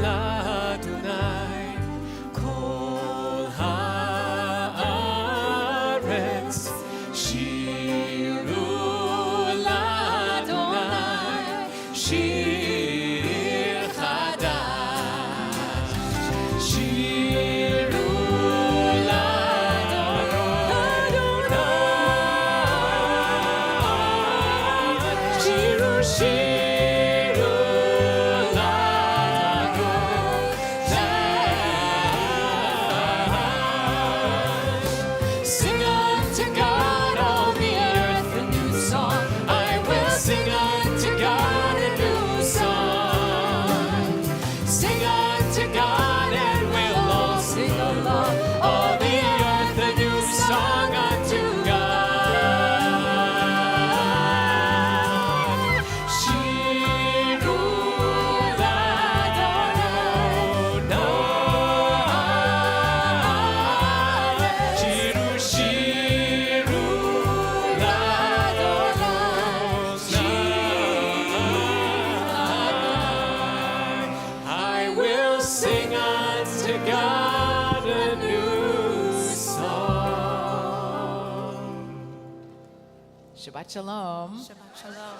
לאדוני כל הארץ שירו לאדוני שיר חדש שירו לאדוני שירו Sing unto God all the earth a new song. I will sing unto God a new song. Sing unto God and we'll all sing along. All the earth a new song unto God. Shiru l'Adonai. Shiru, shiru l'Adonai. I will sing unto God a new song. Shabbat Shalom. Shabbat Shalom.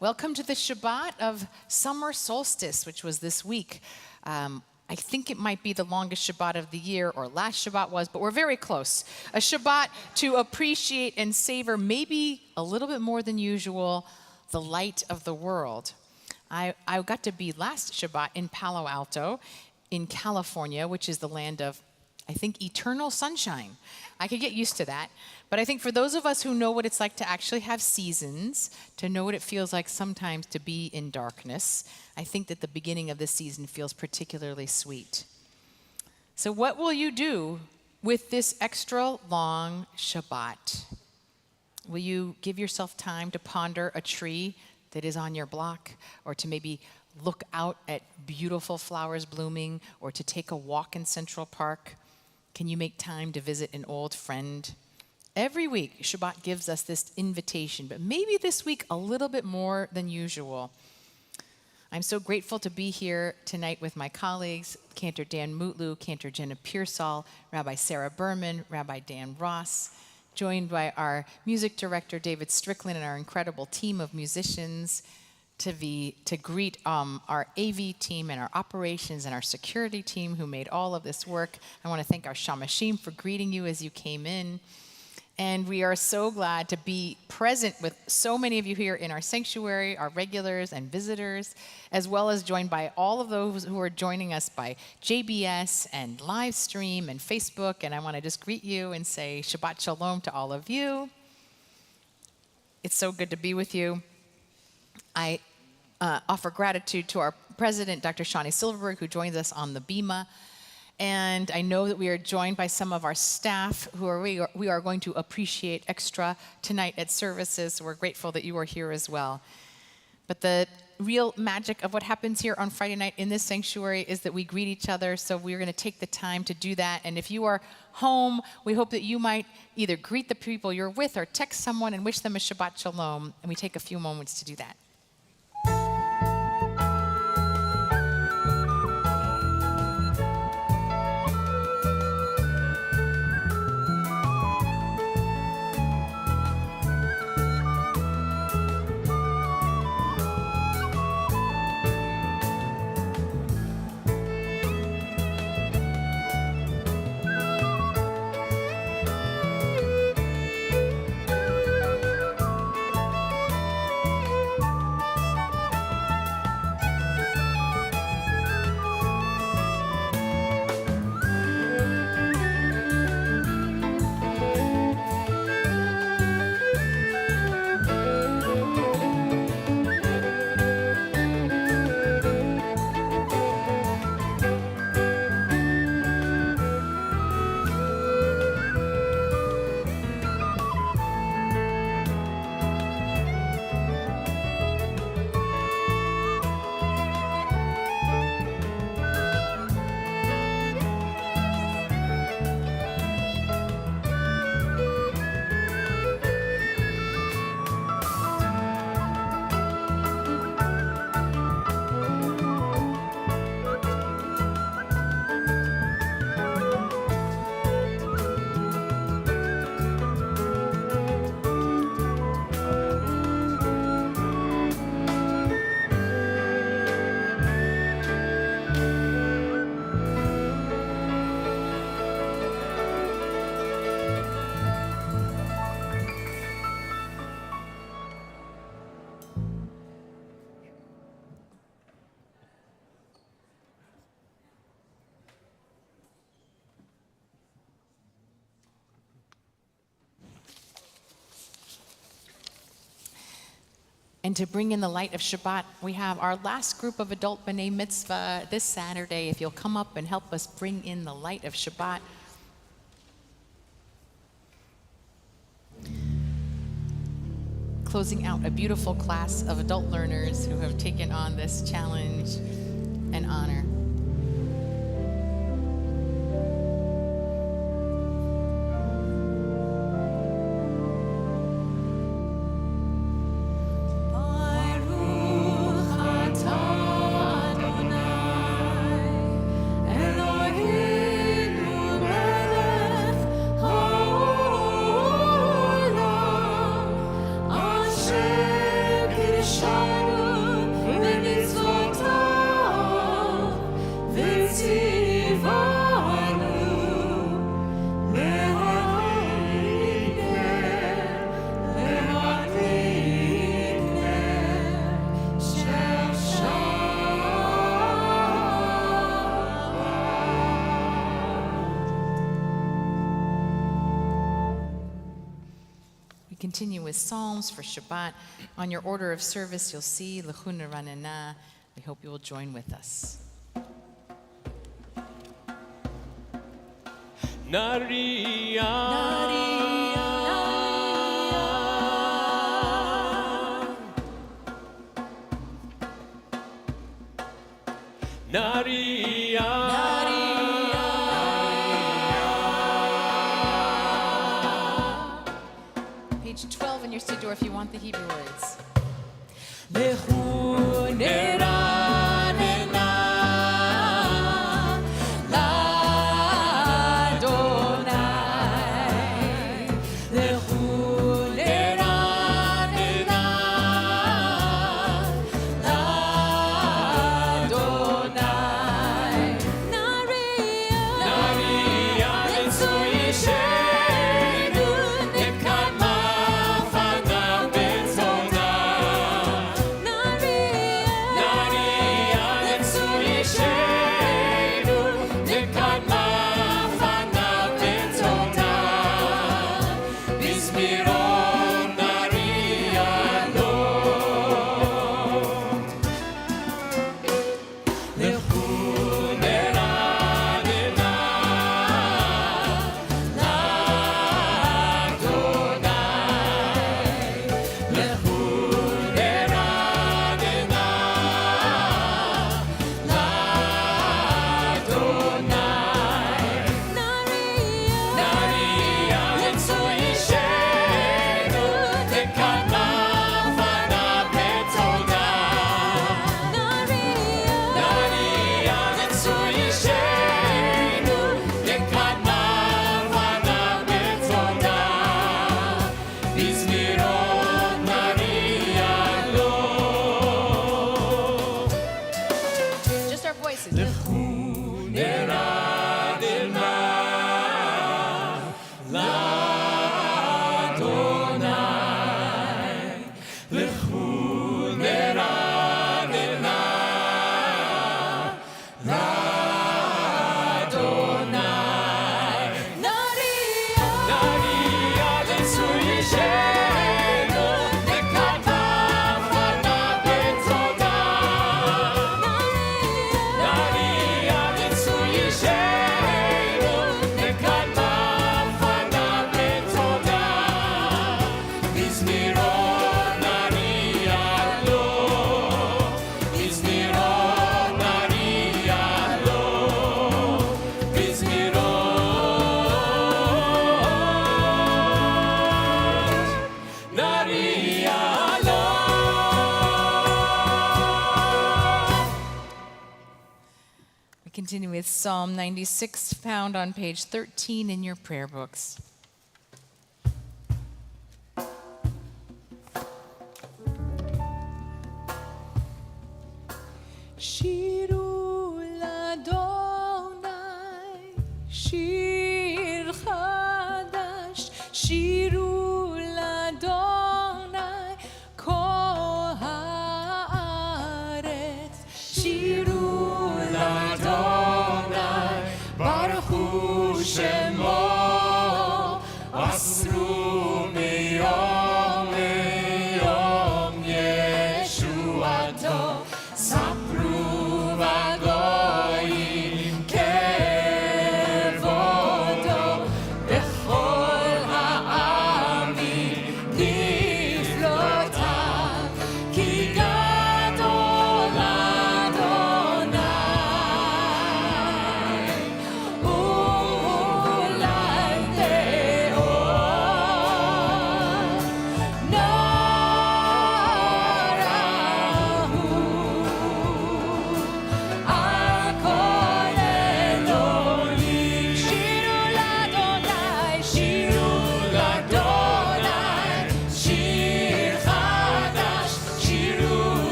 Welcome to the Shabbat of summer solstice, which was this week. I think it might be the longest Shabbat of the year, or last Shabbat was, but we're very close. A Shabbat to appreciate and savor, maybe a little bit more than usual, the light of the world. I got to be last Shabbat in Palo Alto, in California, which is the land of, I think, eternal sunshine. I could get used to that. But I think for those of us who know what it's like to actually have seasons, to know what it feels like sometimes to be in darkness, I think that the beginning of this season feels particularly sweet. So what will you do with this extra long Shabbat? Will you give yourself time to ponder a tree that is on your block, or to maybe look out at beautiful flowers blooming, or to take a walk in Central Park? Can you make time to visit an old friend? Every week, Shabbat gives us this invitation, but maybe this week a little bit more than usual. I'm so grateful to be here tonight with my colleagues, Cantor Dan Mutlu, Cantor Jenna Pearsall, Rabbi Sarah Berman, Rabbi Dan Ross, joined by our music director, David Strickland, and our incredible team of musicians, to greet our AV team and our operations and our security team who made all of this work. I want to thank our Shamashim for greeting you as you came in. And we are so glad to be present with so many of you here in our sanctuary, our regulars and visitors, as well as joined by all of those who are joining us by JBS and live stream and Facebook. And I want to just greet you and say Shabbat Shalom to all of you. It's so good to be with you. I offer gratitude to our president, Dr. Shani Silverberg, who joins us on the Bima. And I know that we are joined by some of our staff who we are going to appreciate extra tonight at services. So we're grateful that you are here as well. But the real magic of what happens here on Friday night in this sanctuary is that we greet each other. So we're going to take the time to do that. And if you are home, we hope that you might either greet the people you're with or text someone and wish them a Shabbat Shalom. And we take a few moments to do that. And to bring in the light of Shabbat, we have our last group of adult B'nai Mitzvah this Saturday. If you'll come up and help us bring in the light of Shabbat. Closing out a beautiful class of adult learners who have taken on this challenge and honor. Continue with Psalms for Shabbat. On your order of service, you'll see L'chuna Ranana. We hope you will join with us. Naria, Naria. Page 12 in your Siddur if you want the Hebrew words. Continue with Psalm 96, found on page 13 in your prayer books. Shiru l'Adonai, shir chadash, shiru l'Adonai, kol haaretz, shiru l'Adonai, baruch hu shemo, asru miyom liyom yeh.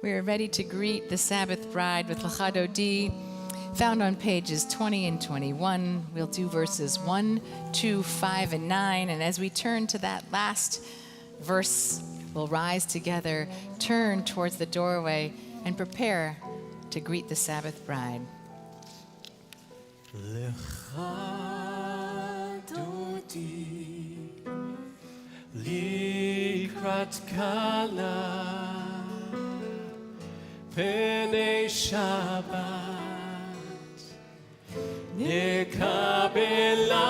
We are ready to greet the Sabbath bride with Lecha Dodi, found on pages 20 and 21. We'll do verses 1, 2, 5, and 9. And as we turn to that last verse, we'll rise together, turn towards the doorway, and prepare to greet the Sabbath bride. Lecha Dodi likrat kala Penei Shabbat Nekabela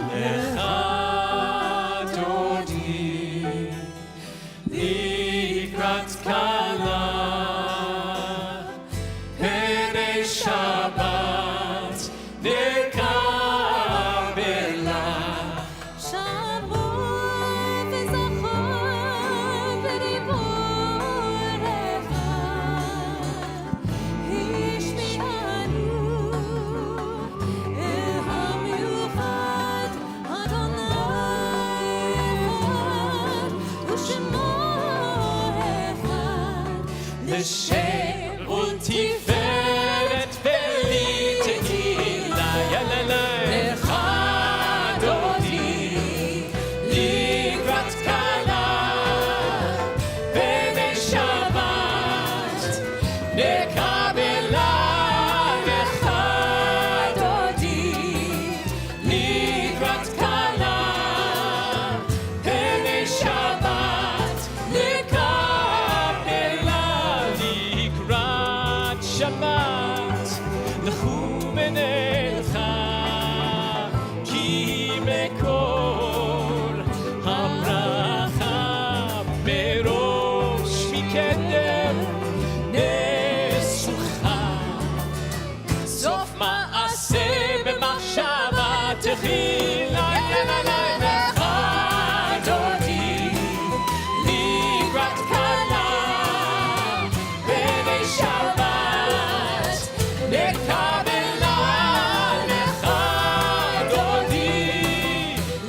Lecha Dodi Likrat Kala Penei Shabbat Nekabela L'shem ultiferet veli tehila Lecha Dodi likrat kala Penei Shabbat nekabela Lecha Dodi likrat kala Penei Shabbat Shabbat L'chu b'neicha Ki mekor habracha Berosh mikeder nesucha Sof ma'aseh b'machshava techila Lecha Dodi likrat kala Penei Shabbat Nekabela Lecha Dodi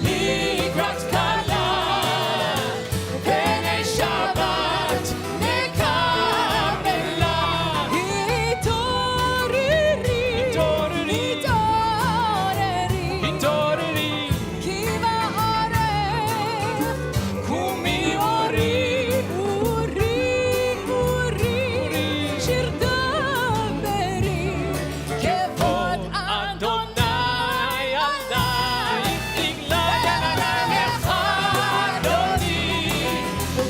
Likrat Kala Penei Shabbat Nekabela Hitoreri Ki ba'arech Kumi ori Shir Daberi Kevod Adonai Alayich Nigla Lecha Dodi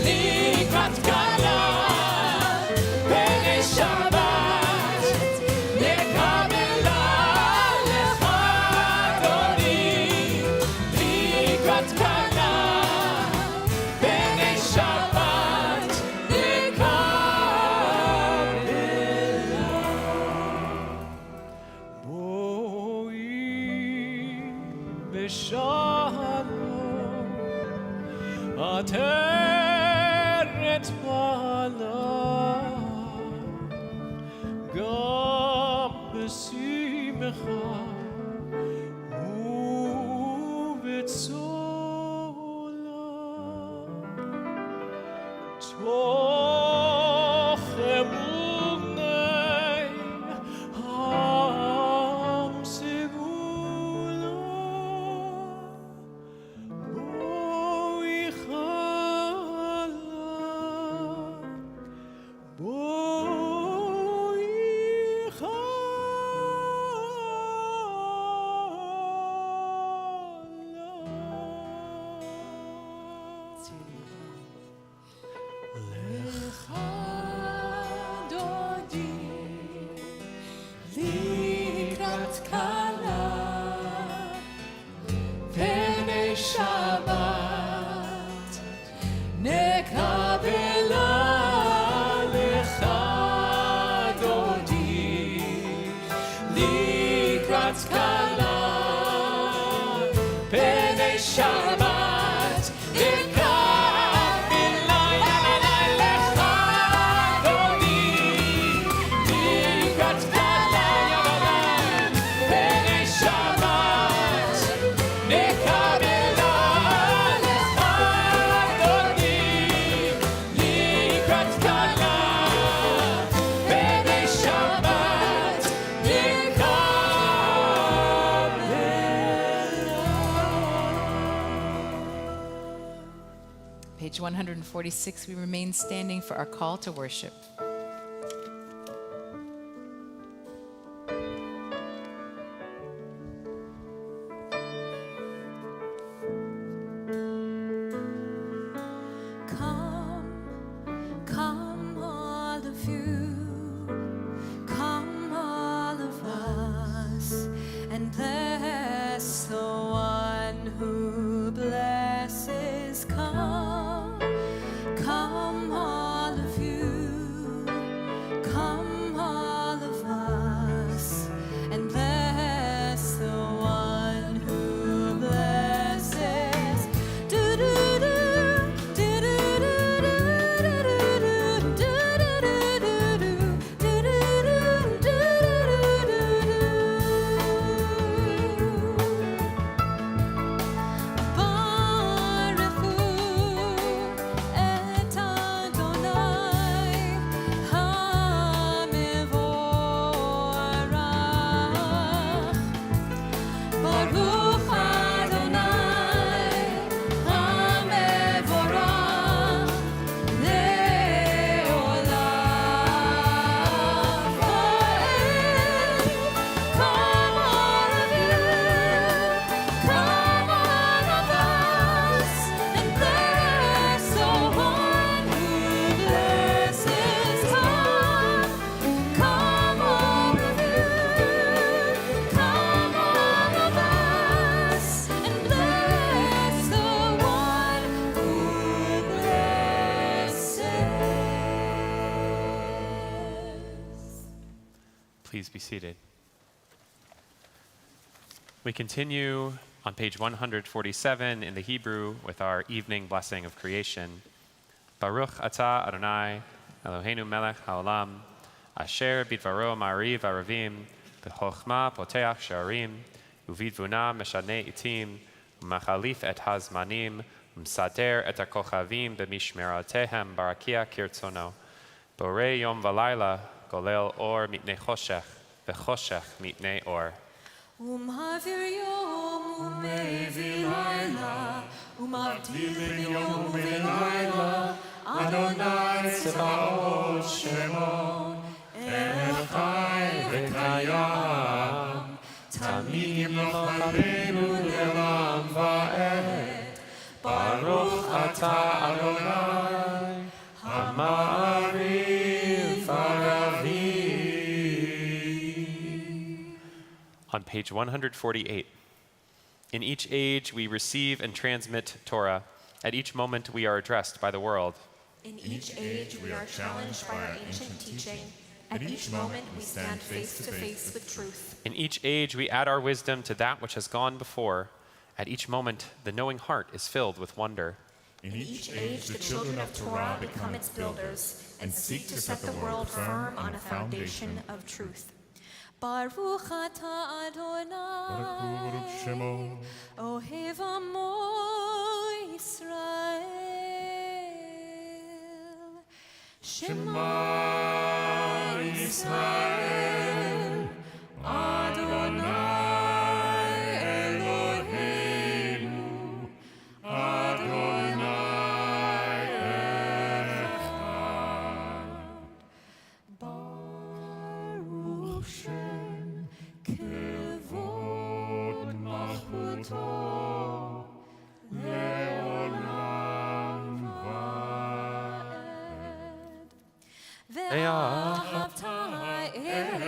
Likrat Kala Penei Shabbat Nekabela Lecha Dodi Likrat Kala Penei Shabbat Nekabela Boi Beshalom Ateret Bala Gam Besimcha Ubetzola Toch emunei Ham segula Boi chala Boi chala לקראת כלה, פני שבת לקראת בלילה לך אדוני, לקראת כלה פני שבת נקבלה לך אדוני, לקראת כלה פני שבת Page 146, we remain standing for our call to worship. Come all of you, come all of us, and bless the one who blesses. Come all of you, come all of us, and bless the one who blesses. Do do do do do do do Please be seated. We continue on page 147 in the Hebrew with our evening blessing of creation. Baruch atah Adonai Eloheinu melech haolam, asher bidvaro ma'ariv aravim, b'chochma poteach sha'arim, uvidvuna meshane itim, umachalif et hazmanim, umsader et hakochavim b'mishmeratehem barakia kirtzono. Borei yom v'layla golel or mitnei choshech, v'choshech mitnei or. ומעביר יום ומעביר לילה, ומבדיל בין יום ובין לילה, אדוני צבאות שמו, ערך חי וקיים, תמיד ימלוך עלינו לעולם ועד. ברוך אתה אדוני, המעריב ערבים. On page 148, in each age we receive and transmit Torah. At each moment we are addressed by the world. In each age we are challenged by our ancient teaching. At each moment we stand face to face with truth. In each age we add our wisdom to that which has gone before. At each moment the knowing heart is filled with wonder. In each age the children of Torah become its builders and seek to set the world firm on a foundation of truth. ברוך אתה אדוני, אוהב עמו ישראל. שמע ישראל, אדוני אלוהינו, אדוני אחד. ברוך שם כבוד מלכותו לעולם ועד. ואהבת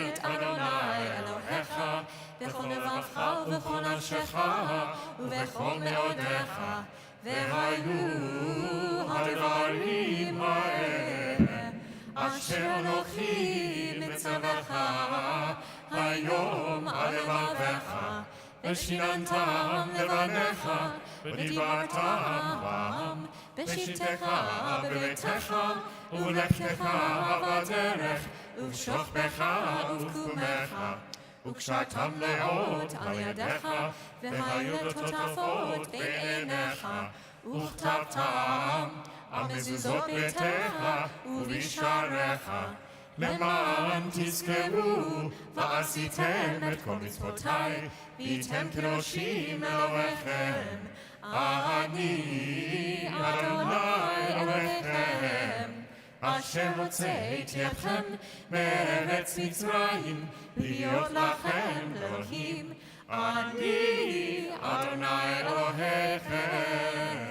את אדוני אלוהיך בכל לבבך ובכל נפשך ובכל מאודיך, והיו הדברים האלה אשר אנוכי מצווך היום על לבביך, ושיננתם לבניך, ודיברתם בם, בשבתך בביתך, ובלכתך בדרך, ובשוכבך ובקומך, וקשרתם לאות על ידיך, והיו לטוטפות בין עיניך, וכתבתם על מזוזות ביתך ובשעריך, למען תזכרו ועשיתם את כל מצוותיי, והייתם קדושים אלוהיכם. אני אדוני אלוהיכם, אשר הוצאתי אתכם מארץ מצרים, להיות לכם לאלוהים. אני אדוני אלוהיכם.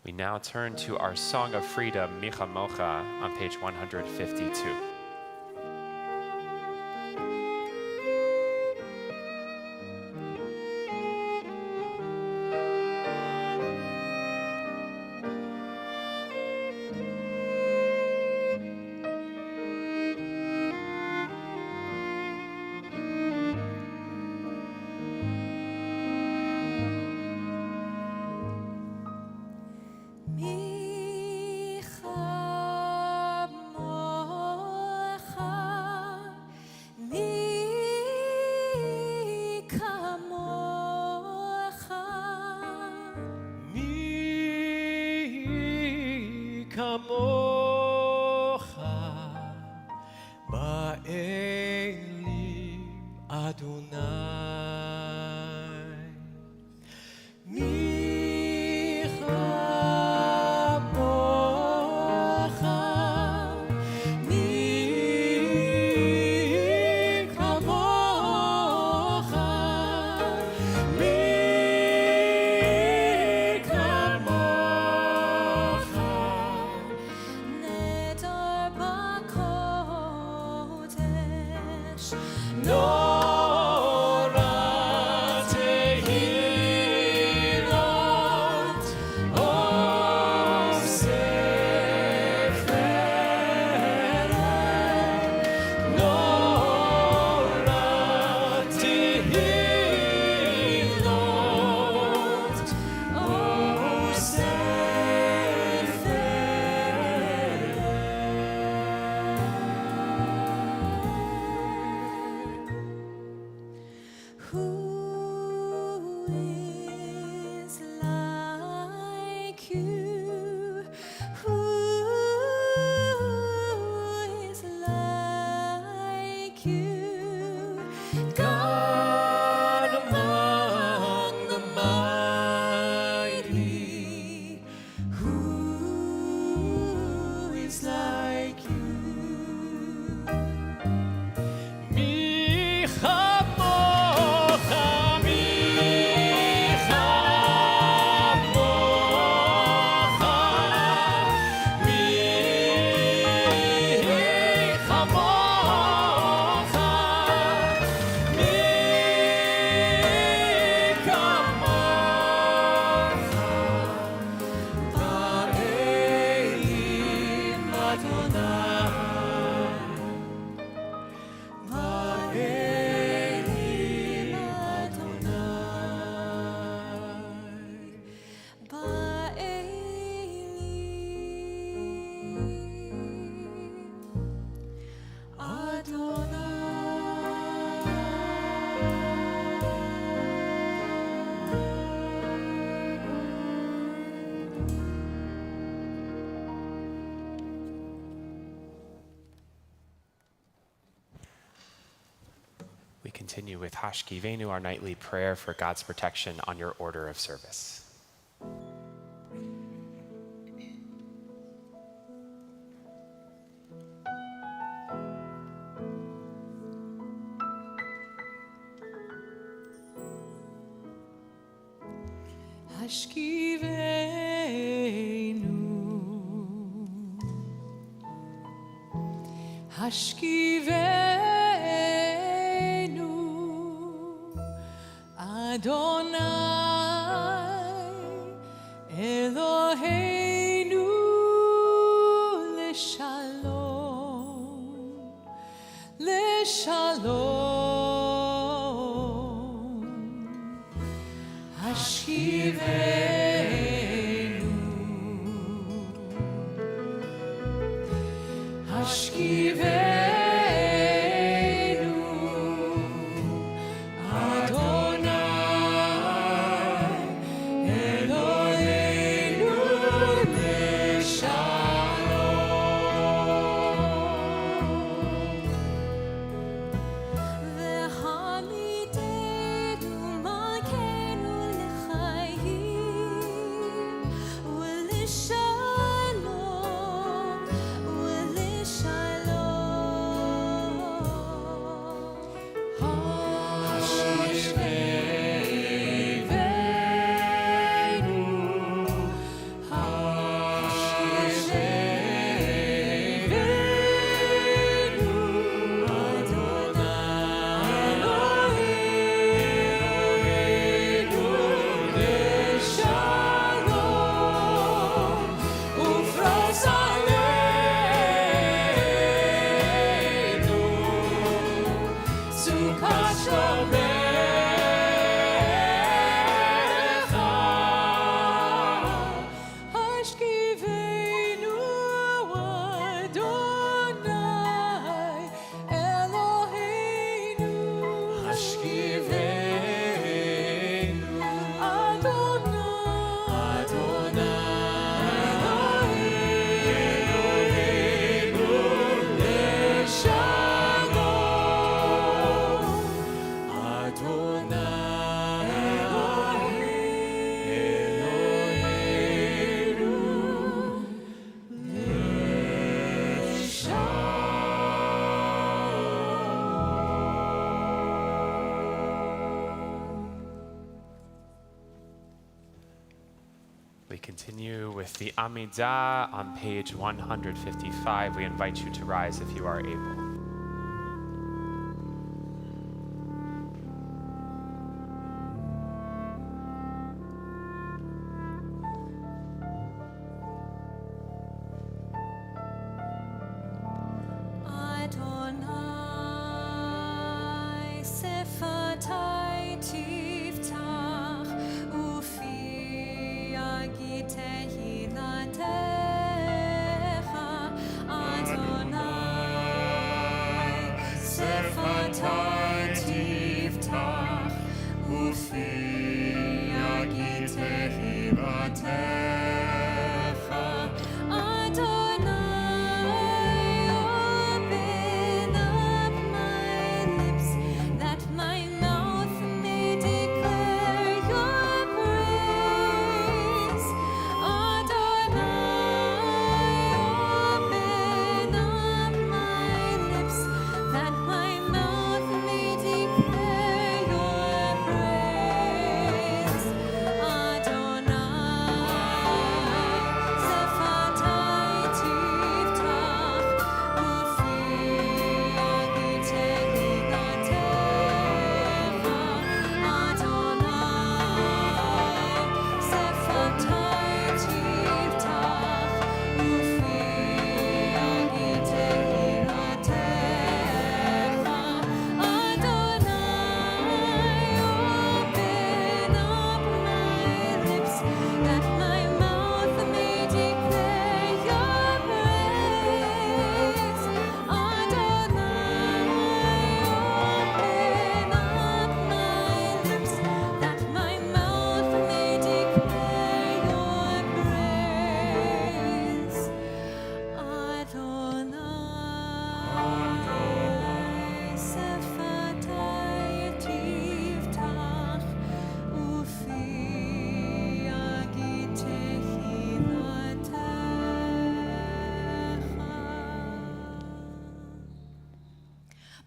We now turn to our Song of Freedom, Micha Mocha, on page 152. We continue with Hashkivenu, our nightly prayer for God's protection on your order of service. Hashkivenu, Adonai, Eloheinu, Leshalom, Leshalom. We continue with the Amida on page 155. We invite you to rise if you are able.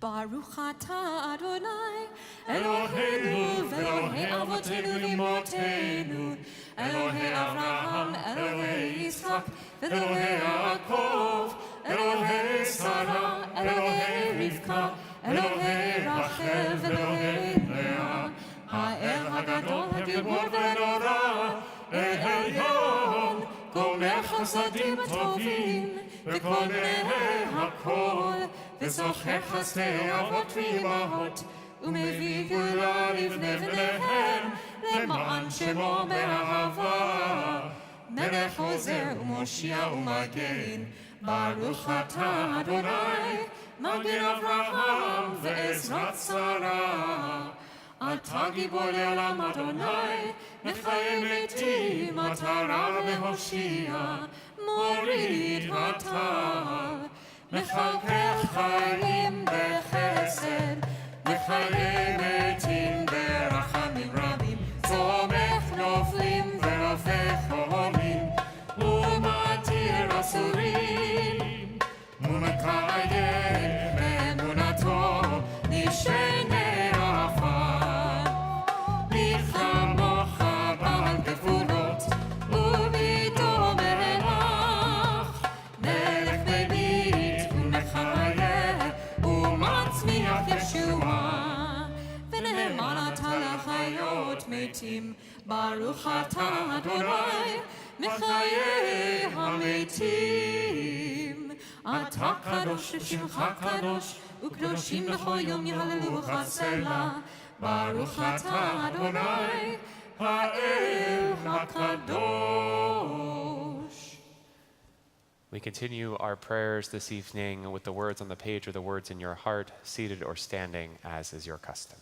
Baruch atah Adonai, Eloheinu v'Elohei avotenu v'imotenu, Elohei Avraham, Elohei Yitzchak, v'Elohei Yaakov, Elohei Sarah, Elohei Rivka, Elohei Rachel, v'Elohei Leah, Ha'el Hagadol, Hagibor v'Nora, Elyon, Gomer Chasadim Tovim, v'Konei Hakol, וזוכר חסדי אבות ואימהות, ומביא גאולה לבני בניהם, למען שמו באהבה, מלך עוזר ומושיע ומגן, ברוך אתה אדוני, מגן אברהם ועזרת שרה. אתה גיבור לעולם אדוני, מחיי מתים, אתה רב והושיע, מוריד אתה. מחלק חיים בחסד, וחיי מתים ברחמים רבים, צומח נופלים ורופא חולים, ומתיר אסורים, ומקיים באמונתו נשעני עפר. מי כמוך בעל גבולות, ומיתו מלך, מלך מביט ומחיה, ומצמיח ישועה. ונאמן אתה לחיות מתים, ברוך אתה אדוני, מחיי המתים. אתה קדוש ושמך קדוש, וקדושים לכל יום יהללוך סלה. ברוך אתה אדוני, האל הקדוש. We continue our prayers this evening with the words on the page or the words in your heart, seated or standing, as is your custom.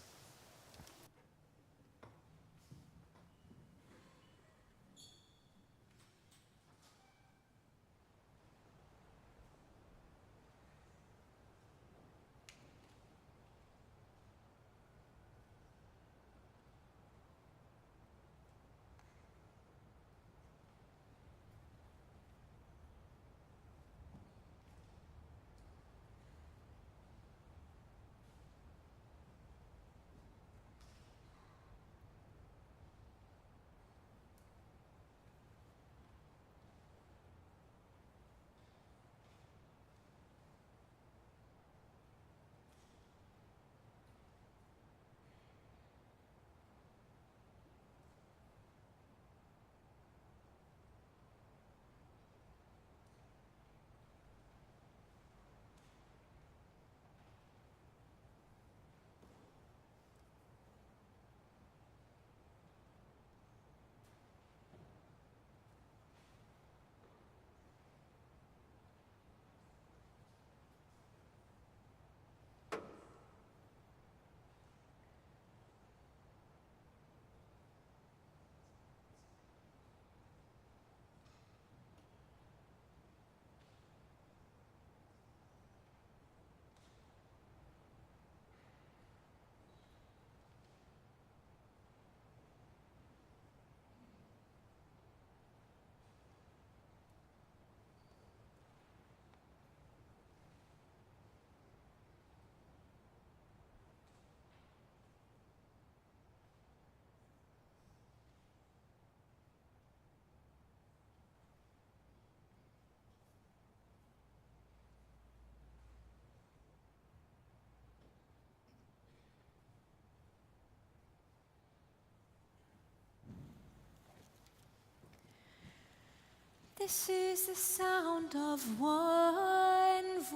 This is the sound of one voice,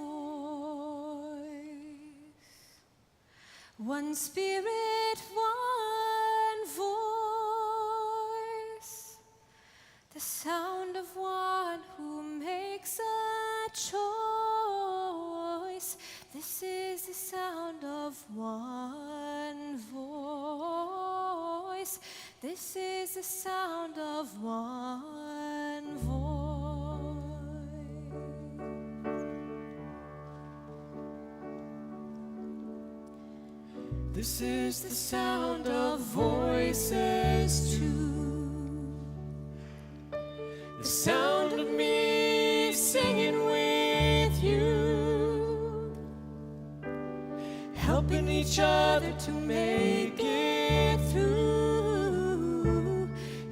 one spirit, one voice, the sound of one who makes a choice. This is the sound of one voice. This is the sound of one voice. This is the sound of voices too. The sound of me singing with you, helping each other to make it through.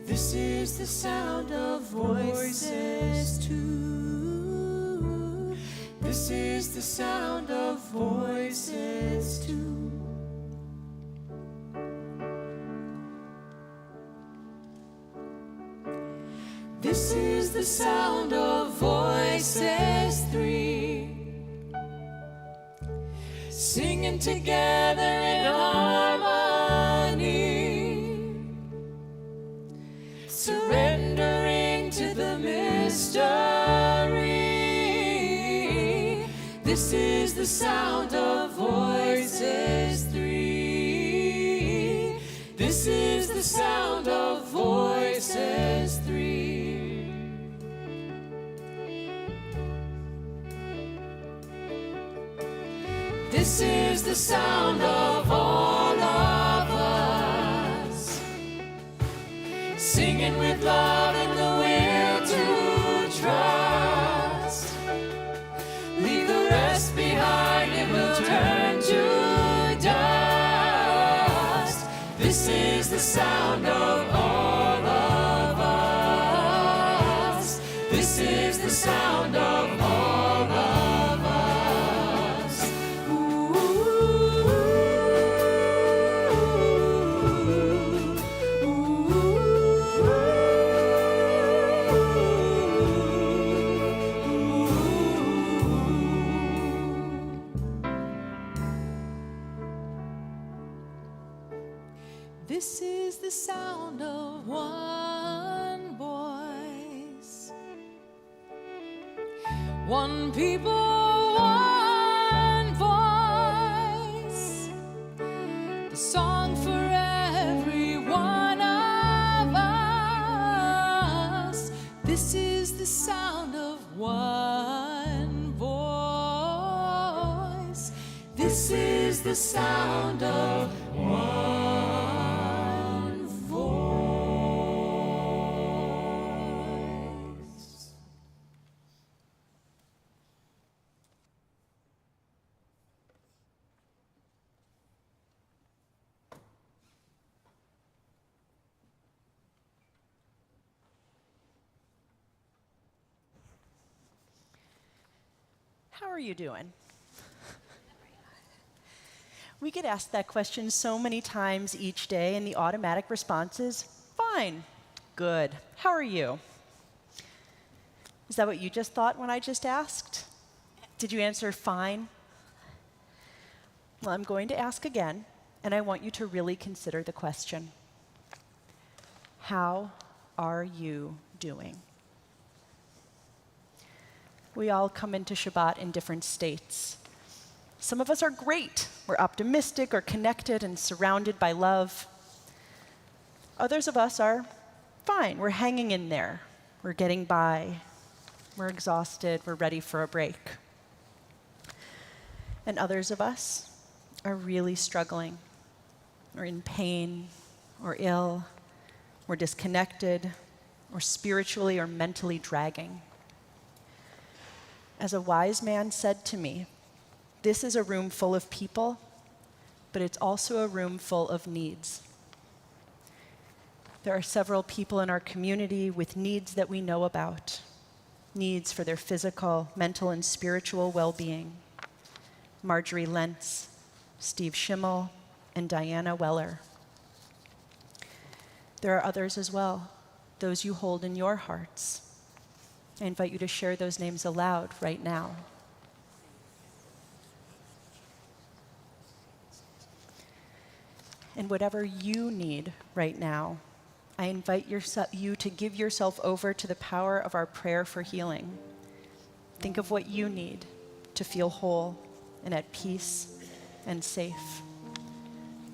This is the sound of voices too. This is the sound of voices too. This is the sound of voices three, singing together in harmony. is the sound of voices 3. This is the sound of voices 3. This is the sound of all of us, singing with love and the will to trust. Leave the rest behind and we'll turn to dust. This is the sound of all of us. This is the sound of all of us. Ooh, this is the sound of one voice, one people, one voice, the song for every one of us. This is the sound of one voice. This is the sound of one voice. How are you doing? We get asked that question so many times each day, and the automatic response is, fine, good. How are you? Is that what you just thought when I just asked? Did you answer fine? Well, I'm going to ask again, and I want you to really consider the question. How are you doing? We all come into Shabbat in different states. Some of us are great. We're optimistic or connected and surrounded by love. Others of us are fine. We're hanging in there. We're getting by. We're exhausted. We're ready for a break. And others of us are really struggling. We're in pain or ill. We're disconnected or spiritually or mentally dragging. As a wise man said to me, this is a room full of people, but it's also a room full of needs. There are several people in our community with needs that we know about, needs for their physical, mental, and spiritual well-being. Marjorie Lentz, Steve Schimmel, and Diana Weller. There are others as well, those you hold in your hearts. I invite you to share those names aloud right now. And whatever you need right now, I invite you to give yourself over to the power of our prayer for healing. Think of what you need to feel whole and at peace and safe.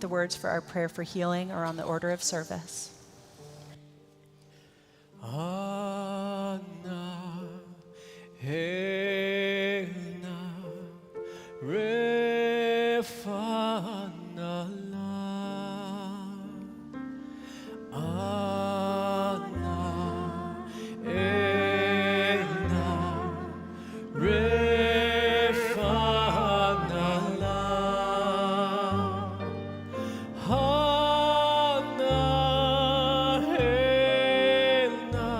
The words for our prayer for healing are on the order of service. Anna, Hena, Refana, Anna, Hena, Refana, Hana, Hena,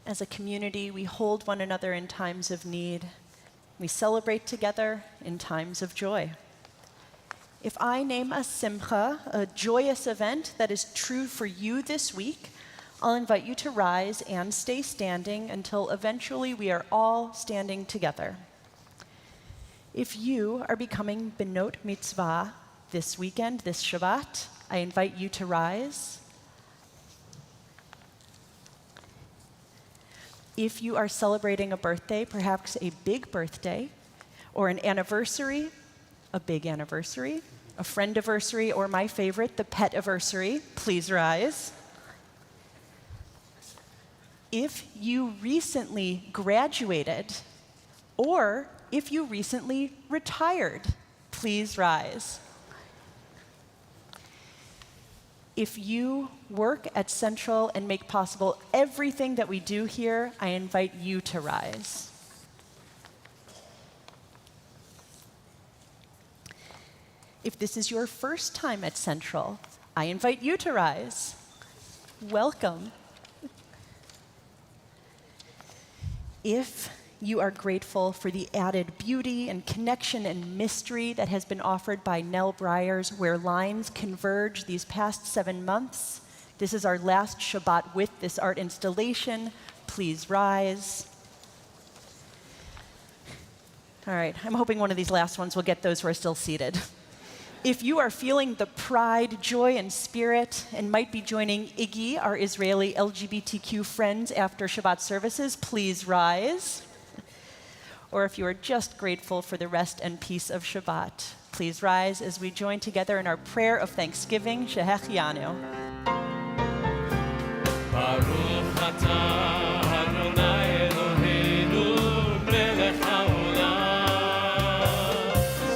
As a community, we hold one another in times of need. We celebrate together in times of joy. If I name a simcha, a joyous event that is true for you this week, I'll invite you to rise and stay standing until eventually we are all standing together. If you are becoming benot mitzvah this weekend, this Shabbat, I invite you to rise. If you are celebrating a birthday, perhaps a big birthday, or an anniversary, a big anniversary, a friendiversary, or my favorite, the pet-iversary, please rise. If you recently graduated, or if you recently retired, please rise. If you work at Central and make possible everything that we do here, I invite you to rise. If this is your first time at Central, I invite you to rise. Welcome. If you are grateful for the added beauty and connection and mystery that has been offered by Nell Breyer's Where Lines Converge these past 7 months, this is our last Shabbat with this art installation. Please rise. All right, I'm hoping one of these last ones will get those who are still seated. If you are feeling the pride, joy, and spirit and might be joining Iggy, our Israeli LGBTQ friends, after Shabbat services, please rise. Or if you are just grateful for the rest and peace of Shabbat, please rise as we join together in our prayer of thanksgiving, Shehechianu. Baruch atah Adonai Eloheinu melech haolam,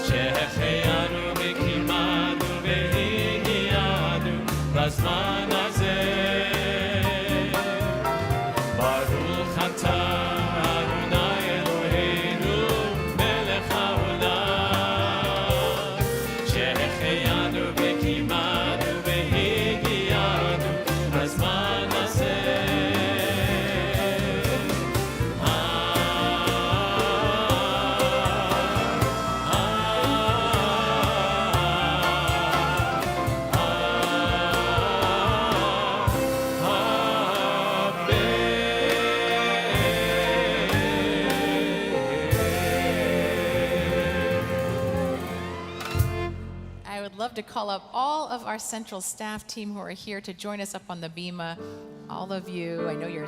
shehechianu v'kimanu v'higianu b'zman hazeh. Baruch atah to call up all of our Central staff team who are here to join us up on the bima. All of you, I know you're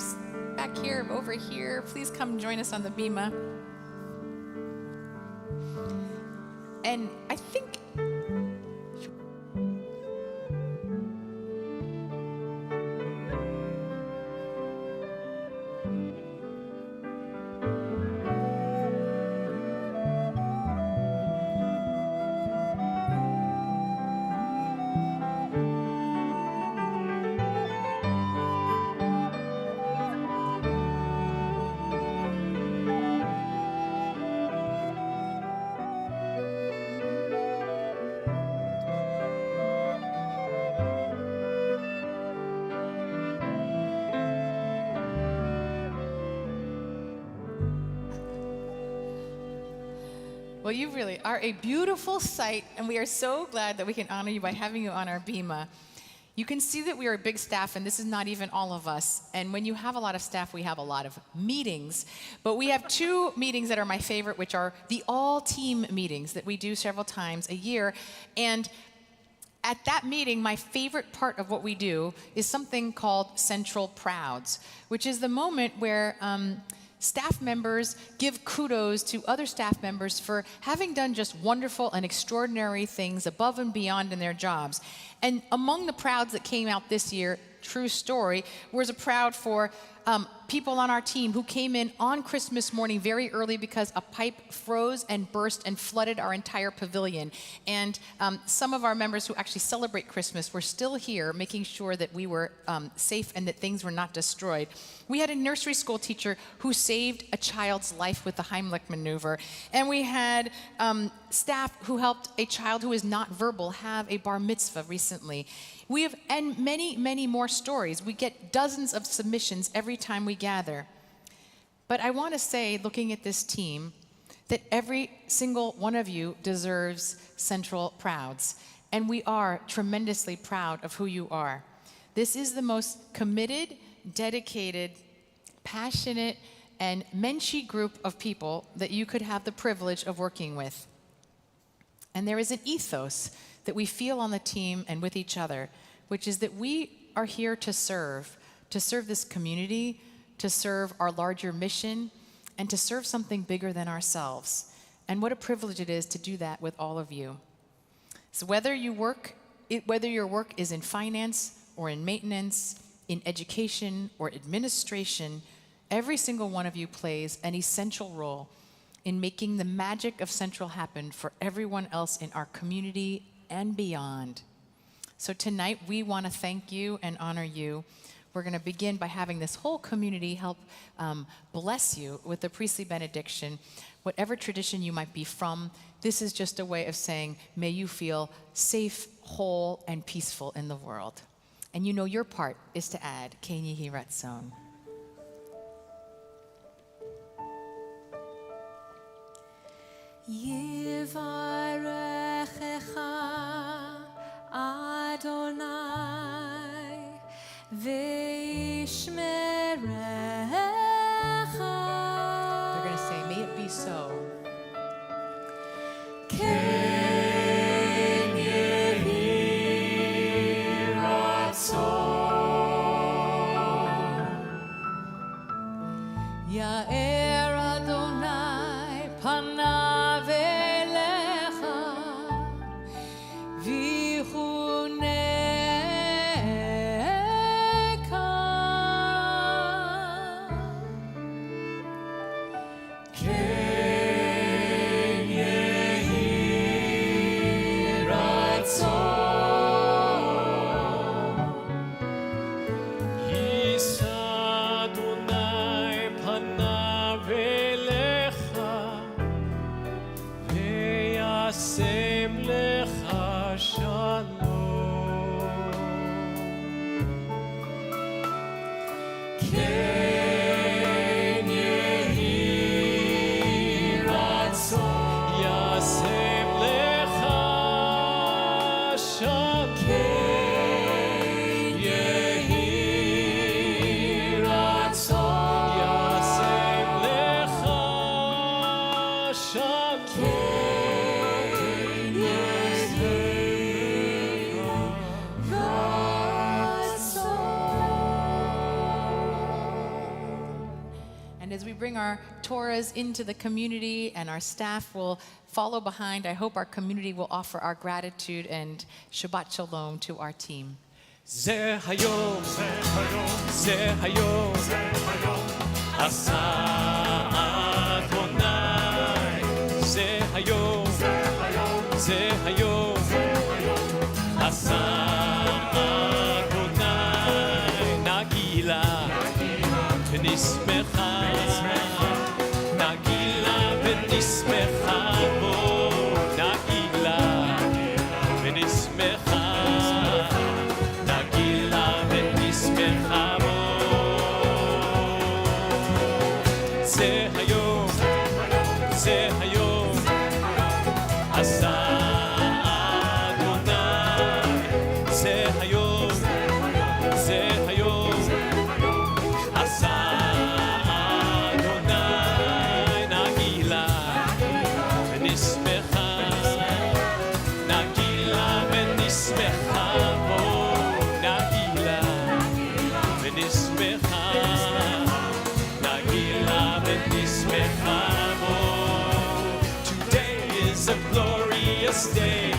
back here, over here. Please come join us on the bima. And I think well, you really are a beautiful sight, and we are so glad that we can honor you by having you on our bima. You can see that we are a big staff, and this is not even all of us. And when you have a lot of staff, we have a lot of meetings. But we have 2 meetings that are my favorite, which are the all-team meetings that we do several times a year. And at that meeting, my favorite part of what we do is something called Central Prouds, which is the moment where staff members give kudos to other staff members for having done just wonderful and extraordinary things above and beyond in their jobs. And among the prouds that came out this year, true story, was a proud for people on our team who came in on Christmas morning very early because a pipe froze and burst and flooded our entire pavilion. And some of our members who actually celebrate Christmas were still here making sure that we were safe and that things were not destroyed. We had a nursery school teacher who saved a child's life with the Heimlich maneuver. And we had staff who helped a child who is not verbal have a bar mitzvah recently. We have, and many, many more stories. We get dozens of submissions every time we gather. But I want to say, looking at this team, that every single one of you deserves Central Prouds. And we are tremendously proud of who you are. This is the most committed, dedicated, passionate, and menschy group of people that you could have the privilege of working with. And there is an ethos that we feel on the team and with each other, which is that we are here to serve this community, to serve our larger mission, and to serve something bigger than ourselves. And what a privilege it is to do that with all of you. So whether your work is in finance or in maintenance, in education or administration, every single one of you plays an essential role in making the magic of Central happen for everyone else in our community and beyond. So tonight, we want to thank you and honor you. We're going to begin by having this whole community help bless you with the priestly benediction. Whatever tradition you might be from, this is just a way of saying, may you feel safe, whole, and peaceful in the world. And you know your part is to add, Ken Yehi Ratzon. Yivarechecha Adonai V'yishmerecha. They're going to say, may it be so. Ken Yehi Ratzon. Ya'er Adonai panav elecha v'chuneka. Ken Yehi Ratzon. Yisa Adonai panav elecha ve'yasem lecha shalom. Ken Yehi Ratzon. Yasem lecha shalom. Ken Yehi Ratzon. Yasem lecha shalom. Ken Yehi And as we bring our Torahs into the community and our staff will follow behind, I hope our community will offer our gratitude and Shabbat Shalom to our team. זה היום, זה היום, עשה אדוני. זה היום, זה היום, עשה אדוני. נגילה ונשמחה, נגילה ונשמחה בו. נגילה ונשמחה, נגילה ונשמחה בו. זה היום, זה היום, עשה אדוני. זה היום, זה היום, עשה אדוני. נגילה ונשמחה, נגילה ונשמחה בו. נגילה ונשמחה, נגילה ונשמחה בו. Today is a glorious day.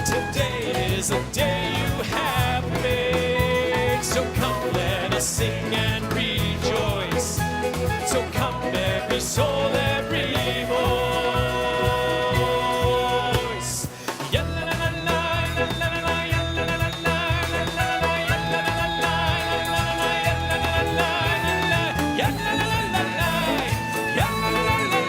Today is a day you have made. So come, let us sing and rejoice. So come, every soul, every voice. Ya-la-la-la-la, la-la-la-la, ya-la-la-la-la, la-la-la-la, ya-la-la-la-la, ya-la-la-la-la, ya-la-la-la-la, ya-la-la-la-la, ya-la-la-la-la,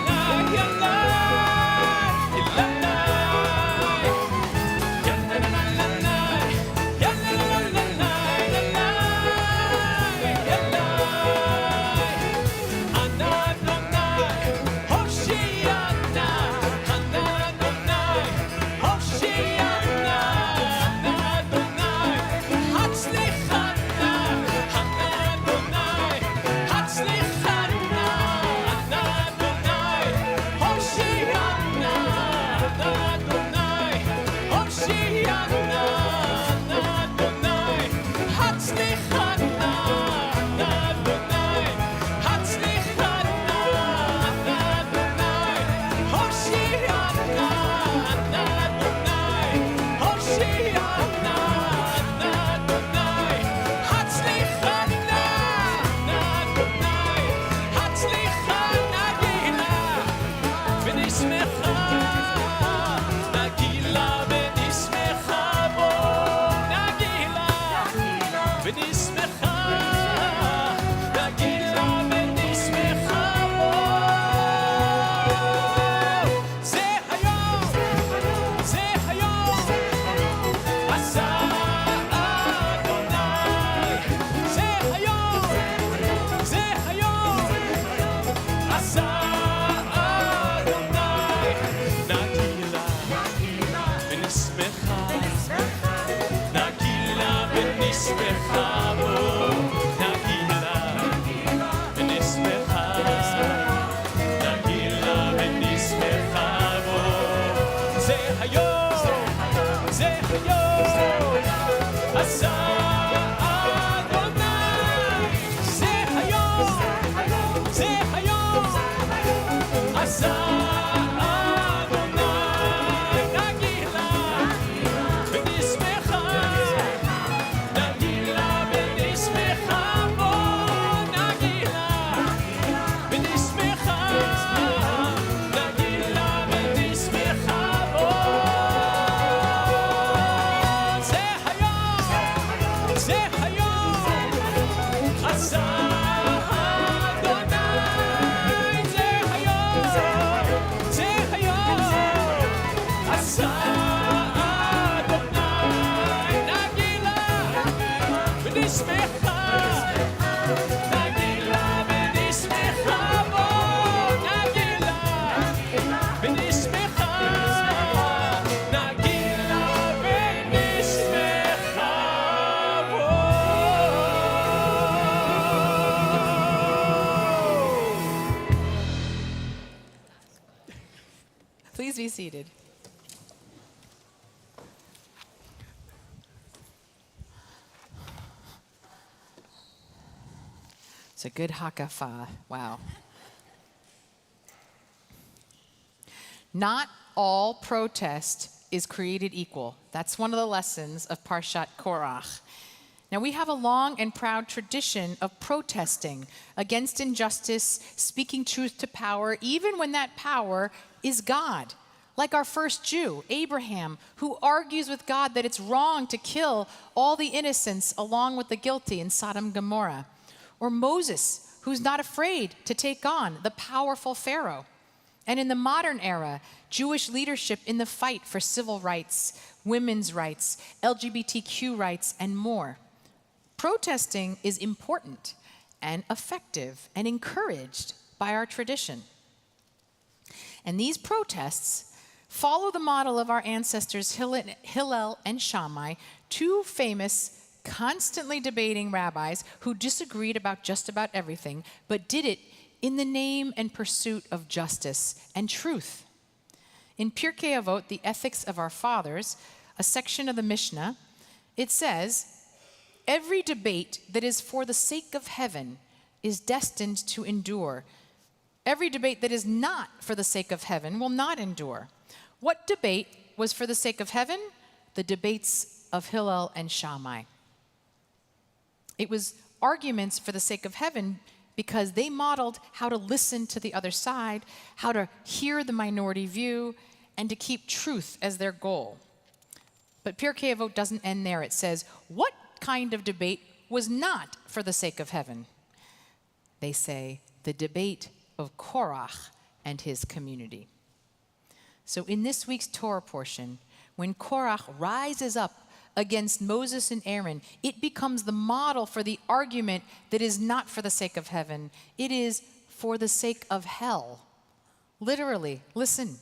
seated. It's a good hakafa. Wow. Not all protest is created equal. That's one of the lessons of Parshat Korach. Now, we have a long and proud tradition of protesting against injustice, speaking truth to power, even when that power is God. Like our first Jew, Abraham, who argues with God that it's wrong to kill all the innocents along with the guilty in Sodom and Gomorrah. Or Moses, who's not afraid to take on the powerful Pharaoh. And in the modern era, Jewish leadership in the fight for civil rights, women's rights, LGBTQ rights, and more. Protesting is important and effective and encouraged by our tradition. And these protests follow the model of our ancestors Hillel and Shammai, two famous, constantly debating rabbis who disagreed about just about everything, but did it in the name and pursuit of justice and truth. In Pirkei Avot, the Ethics of Our Fathers, a section of the Mishnah, it says, every debate that is for the sake of heaven is destined to endure. Every debate that is not for the sake of heaven will not endure. What debate was for the sake of heaven? The debates of Hillel and Shammai. It was arguments for the sake of heaven because they modeled how to listen to the other side, how to hear the minority view, and to keep truth as their goal. But Pirkei Avot doesn't end there. It says, what kind of debate was not for the sake of heaven? They say, the debate of Korach and his community. So in this week's Torah portion, when Korach rises up against Moses and Aaron, it becomes the model for the argument that is not for the sake of heaven. It is for the sake of hell. Literally, listen.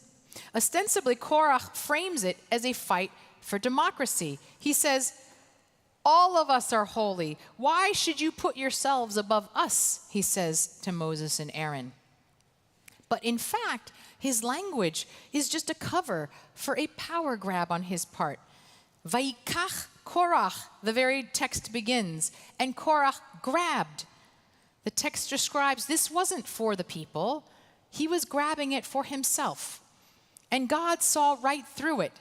Ostensibly, Korach frames it as a fight for democracy. He says, all of us are holy. Why should you put yourselves above us? He says to Moses and Aaron. But in fact, his language is just a cover for a power grab on his part. Vayikach Korach, the very text begins, and Korach grabbed. The text describes this wasn't for the people. He was grabbing it for himself. And God saw right through it.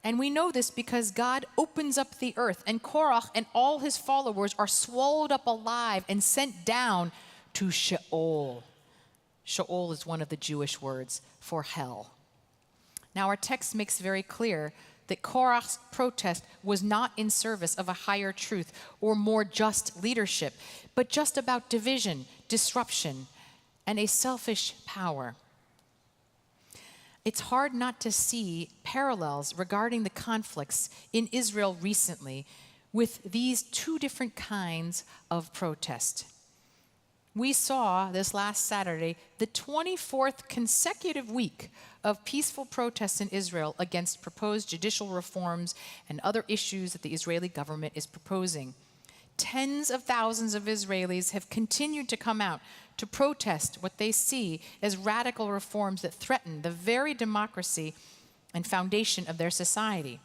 And we know this because God opens up the earth, and Korach and all his followers are swallowed up alive and sent down to Sheol. Sheol is one of the Jewish words for hell. Now, our text makes very clear that Korach's protest was not in service of a higher truth or more just leadership, but just about division, disruption, and a selfish power. It's hard not to see parallels regarding the conflicts in Israel recently with these two different kinds of protest. We saw this last Saturday the 24th consecutive week of peaceful protests in Israel against proposed judicial reforms and other issues that the Israeli government is proposing. Tens of thousands of Israelis have continued to come out to protest what they see as radical reforms that threaten the very democracy and foundation of their society.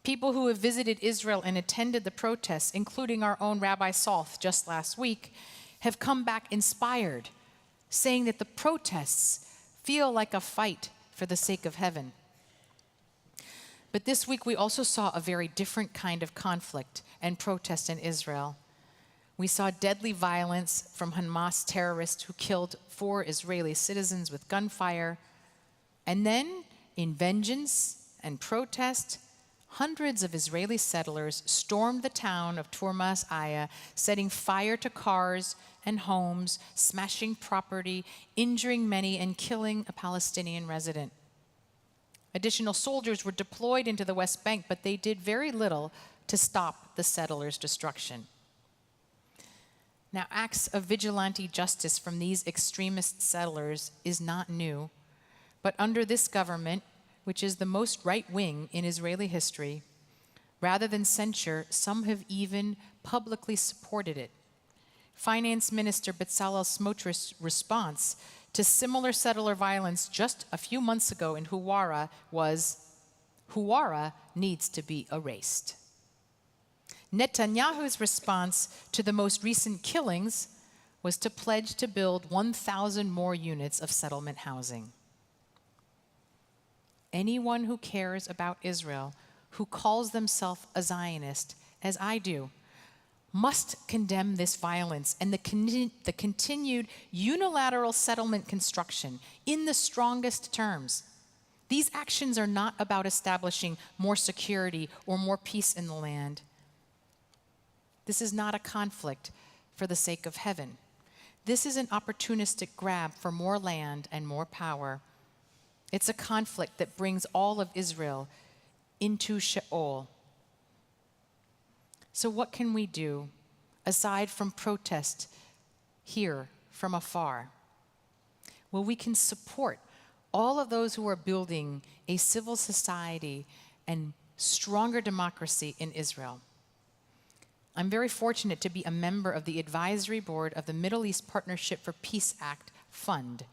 People who have visited Israel and attended the protests, including our own Rabbi Salth just last week, have come back inspired, saying that the protests feel like a fight for the sake of heaven. But this week we also saw a very different kind of conflict and protest in Israel. We saw deadly violence from Hamas terrorists who killed 4 Israeli citizens with gunfire. And then, in vengeance and protest, hundreds of Israeli settlers stormed the town of Turmas Aya, setting fire to cars and homes, smashing property, injuring many, and killing a Palestinian resident. Additional soldiers were deployed into the West Bank, but they did very little to stop the settlers' destruction. Now, acts of vigilante justice from these extremist settlers is not new, but under this government, which is the most right-wing in Israeli history, rather than censure, some have even publicly supported it. Finance Minister Bezalel Smotrich's response to similar settler violence just a few months ago in Huwara was, Huwara needs to be erased. Netanyahu's response to the most recent killings was to pledge to build 1,000 more units of settlement housing. Anyone who cares about Israel, who calls themselves a Zionist, as I do, must condemn this violence and the continued unilateral settlement construction in the strongest terms. These actions are not about establishing more security or more peace in the land. This is not a conflict for the sake of heaven. This is an opportunistic grab for more land and more power. It's a conflict that brings all of Israel into Sheol. So what can we do aside from protest here from afar? Well, we can support all of those who are building a civil society and stronger democracy in Israel. I'm very fortunate to be a member of the advisory board of the Middle East Partnership for Peace Act Fund,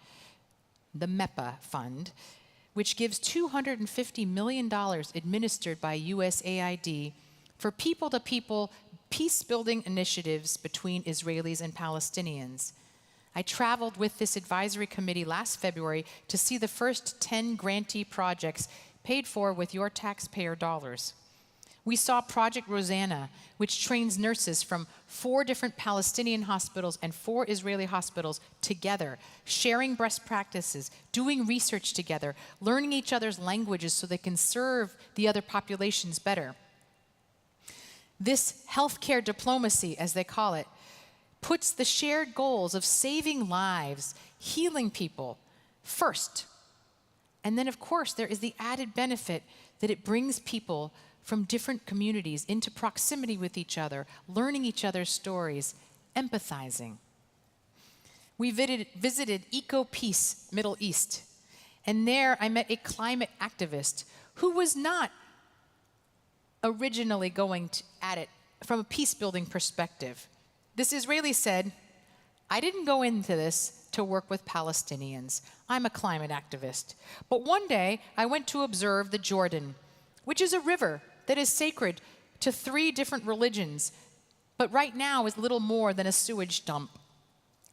the MEPA Fund, which gives $250 million administered by USAID for people-to-people peace-building initiatives between Israelis and Palestinians. I traveled with this advisory committee last February to see the first 10 grantee projects paid for with your taxpayer dollars. We saw Project Rosanna, which trains nurses from 4 different Palestinian hospitals and 4 Israeli hospitals together, sharing best practices, doing research together, learning each other's languages so they can serve the other populations better. This healthcare diplomacy, as they call it, puts the shared goals of saving lives, healing people first. And then, of course, there is the added benefit that it brings people from different communities into proximity with each other, learning each other's stories, empathizing. We visited Eco-Peace Middle East, and there I met a climate activist who was not originally going at it from a peace-building perspective. This Israeli said, "I didn't go into this to work with Palestinians. I'm a climate activist. But one day I went to observe the Jordan, which is a river that is sacred to 3 different religions, but right now is little more than a sewage dump.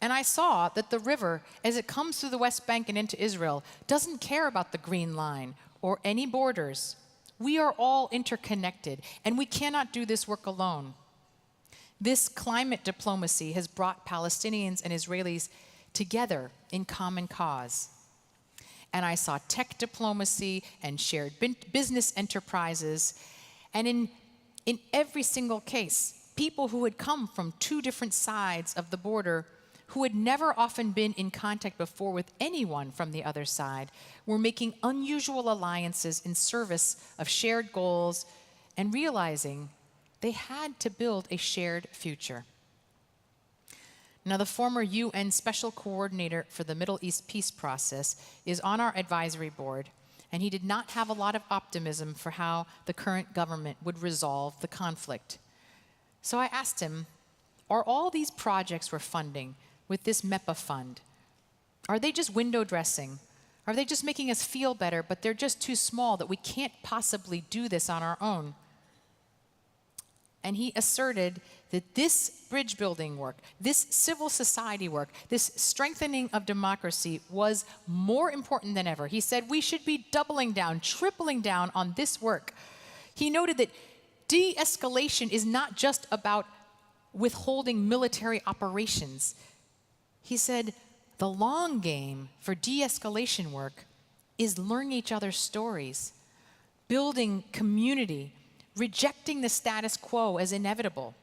And I saw that the river, as it comes through the West Bank and into Israel, doesn't care about the Green Line or any borders. We are all interconnected, and we cannot do this work alone. This climate diplomacy has brought Palestinians and Israelis together in common cause. And I saw tech diplomacy and shared business enterprises. And in every single case, people who had come from 2 different sides of the border, who had never often been in contact before with anyone from the other side, were making unusual alliances in service of shared goals and realizing they had to build a shared future. Now, the former UN Special Coordinator for the Middle East peace process is on our advisory board, and he did not have a lot of optimism for how the current government would resolve the conflict. So I asked him, are all these projects we're funding with this MEPA fund, are they just window dressing? Are they just making us feel better, but they're just too small that we can't possibly do this on our own? And he asserted that this bridge building work, this civil society work, this strengthening of democracy was more important than ever. He said we should be doubling down, tripling down on this work. He noted that de-escalation is not just about withholding military operations. He said the long game for de-escalation work is learning each other's stories, building community, rejecting the status quo as inevitable.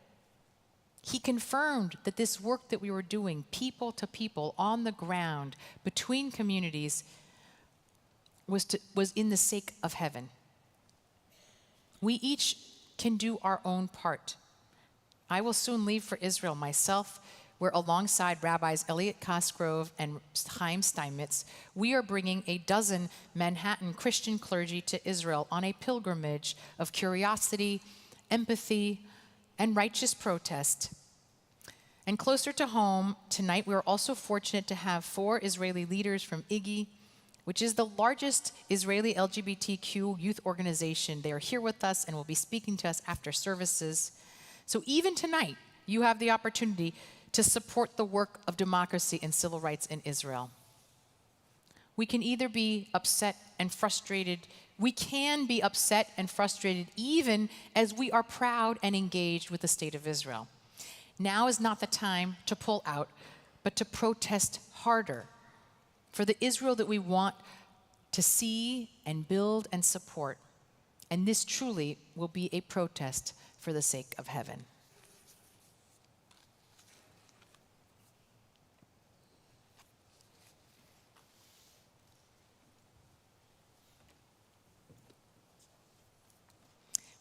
He confirmed that this work that we were doing, people to people, on the ground, between communities, was in the sake of heaven. We each can do our own part. I will soon leave for Israel myself, where alongside Rabbis Elliot Cosgrove and Chaim Steinmetz, we are bringing a dozen Manhattan Christian clergy to Israel on a pilgrimage of curiosity, empathy, and righteous protest. And closer to home, tonight we are also fortunate to have 4 Israeli leaders from IGI, which is the largest Israeli LGBTQ youth organization. They are here with us and will be speaking to us after services. So even tonight, you have the opportunity to support the work of democracy and civil rights in Israel. We can either be upset and frustrated. We can be upset and frustrated even as we are proud and engaged with the state of Israel. Now is not the time to pull out, but to protest harder for the Israel that we want to see and build and support. And this truly will be a protest for the sake of heaven.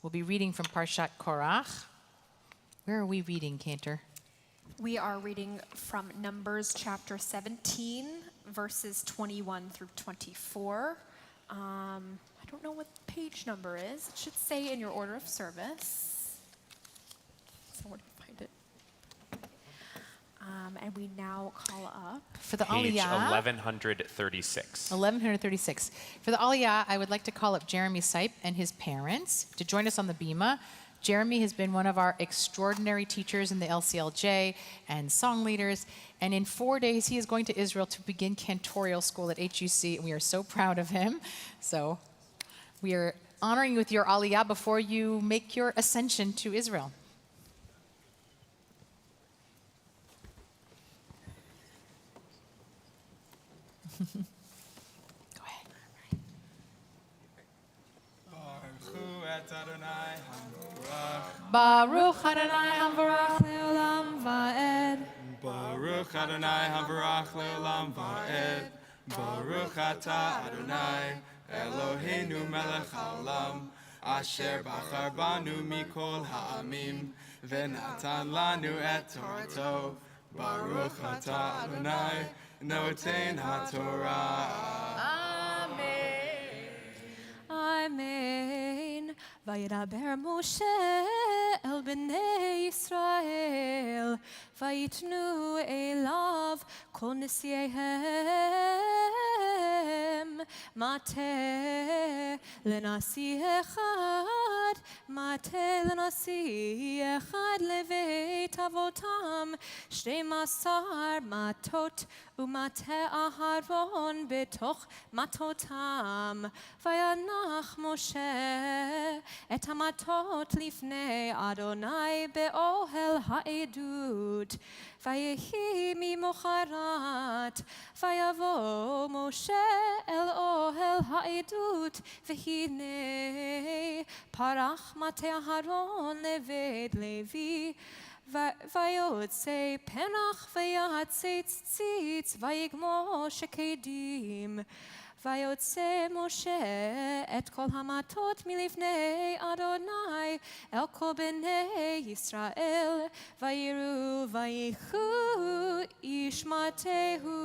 We'll be reading from Parshat Korach. Where are we reading, Cantor? We are reading from Numbers chapter 17, verses 21 through 24. I don't know what the page number is. It should say in your order of service. So where do you find it? And we now call up For the Page Aliyah. 1136. 1136. For the Aliyah, I would like to call up Jeremy Sipe and his parents to join us on the Bima. Jeremy has been one of our extraordinary teachers in the LCLJ and song leaders. And in 4 days, he is going to Israel to begin cantorial school at HUC. And we are so proud of him. So we are honoring you with your Aliyah before you make your ascension to Israel. Go ahead. Baruch Adonai Hamvarach Leolam Va'ed. Baruch Adonai Havarach Leolam Va'ed. Baruch Ata Adonai Eloheinu Melech Haolam Asher Bachar Banu Mikol Ha'amim V'natan Lanu Et Torato Baruch Ata Adonai Noten HaTorah. Amen. Vayidaber Moshe el bnei Yisrael, vayitnu elav kol nisyehem, mate lenasi echad, mate lenasi echad leveit avotam, 12 matot umate aharon betoch matotam, vayanach Moshe et hamatot lifnei Adonai be'ohel ha'edut, vayehi mimocharat, vayavo Moshe el ohel ha'edut, v'hinei parach mate aharon leved Levi, vayotze penach vayatze tzitz, vayigmo shekedim, vayotze Moshe et kol hamatot milifnei Adonai el kol bnei Yisrael, vayiru vayichu ishmatehu.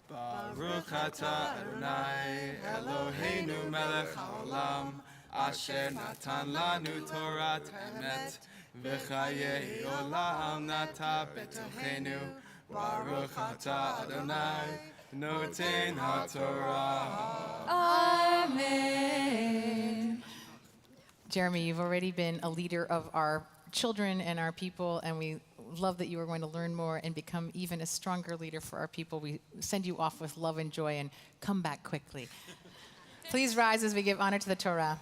Baruch Ata Adonai Eloheinu Melech Haolam Asher Natan Lanu Torah Emet V'chayei Olam Nata Betochenu Baruch Ata Adonai Noten HaTorah. Amen. Jeremy, you've already been a leader of our children and our people, and we love that you are going to learn more and become even a stronger leader for our people. We send you off with love and joy, and come back quickly. Please rise as we give honor to the Torah.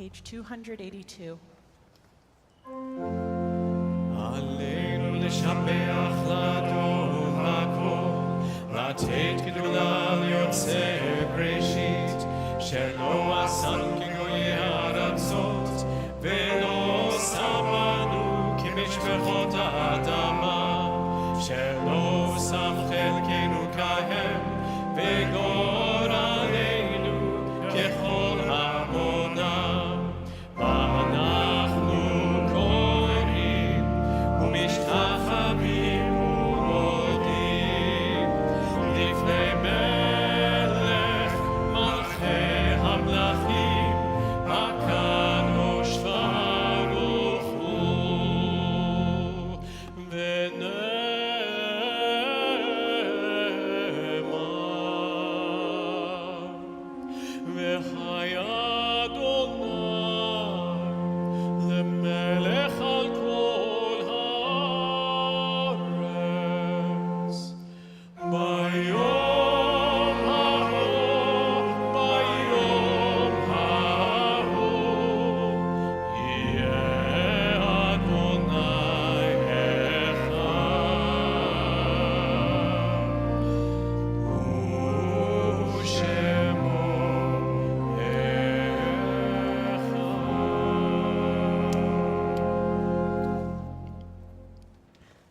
page 282. עלינו לשבח לאדון הכל, לתת גדולה ליוצר בראשית, שלא עשנו כגויי הארצות, ולא שמנו כמשפחות האדמה, שלא שם חלקנו כהם, וגורלנו ככל המונם. ואנחנו קוראים ומשתחווים ומודים לפני מלך מלכי המלכים, הקדוש ברוך הוא. ונאמר וחי אדוני למלך על כל הארץ. ביום ההוא יהיה אדוני אחד, ושמו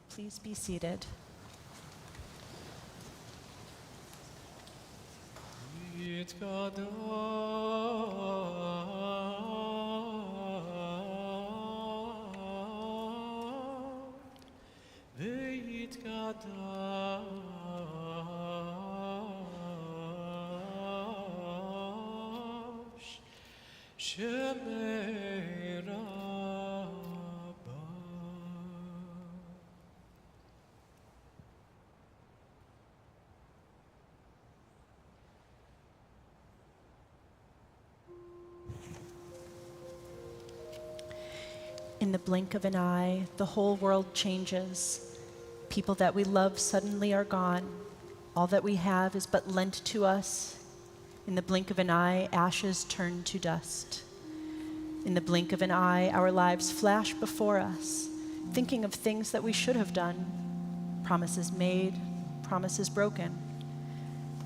Please be seated. ויתקדש שמי רבה. In the blink of an eye, the whole world changes. People that we love suddenly are gone. All that we have is but lent to us. In the blink of an eye, ashes turn to dust. In the blink of an eye, our lives flash before us, thinking of things that we should have done, promises made, promises broken.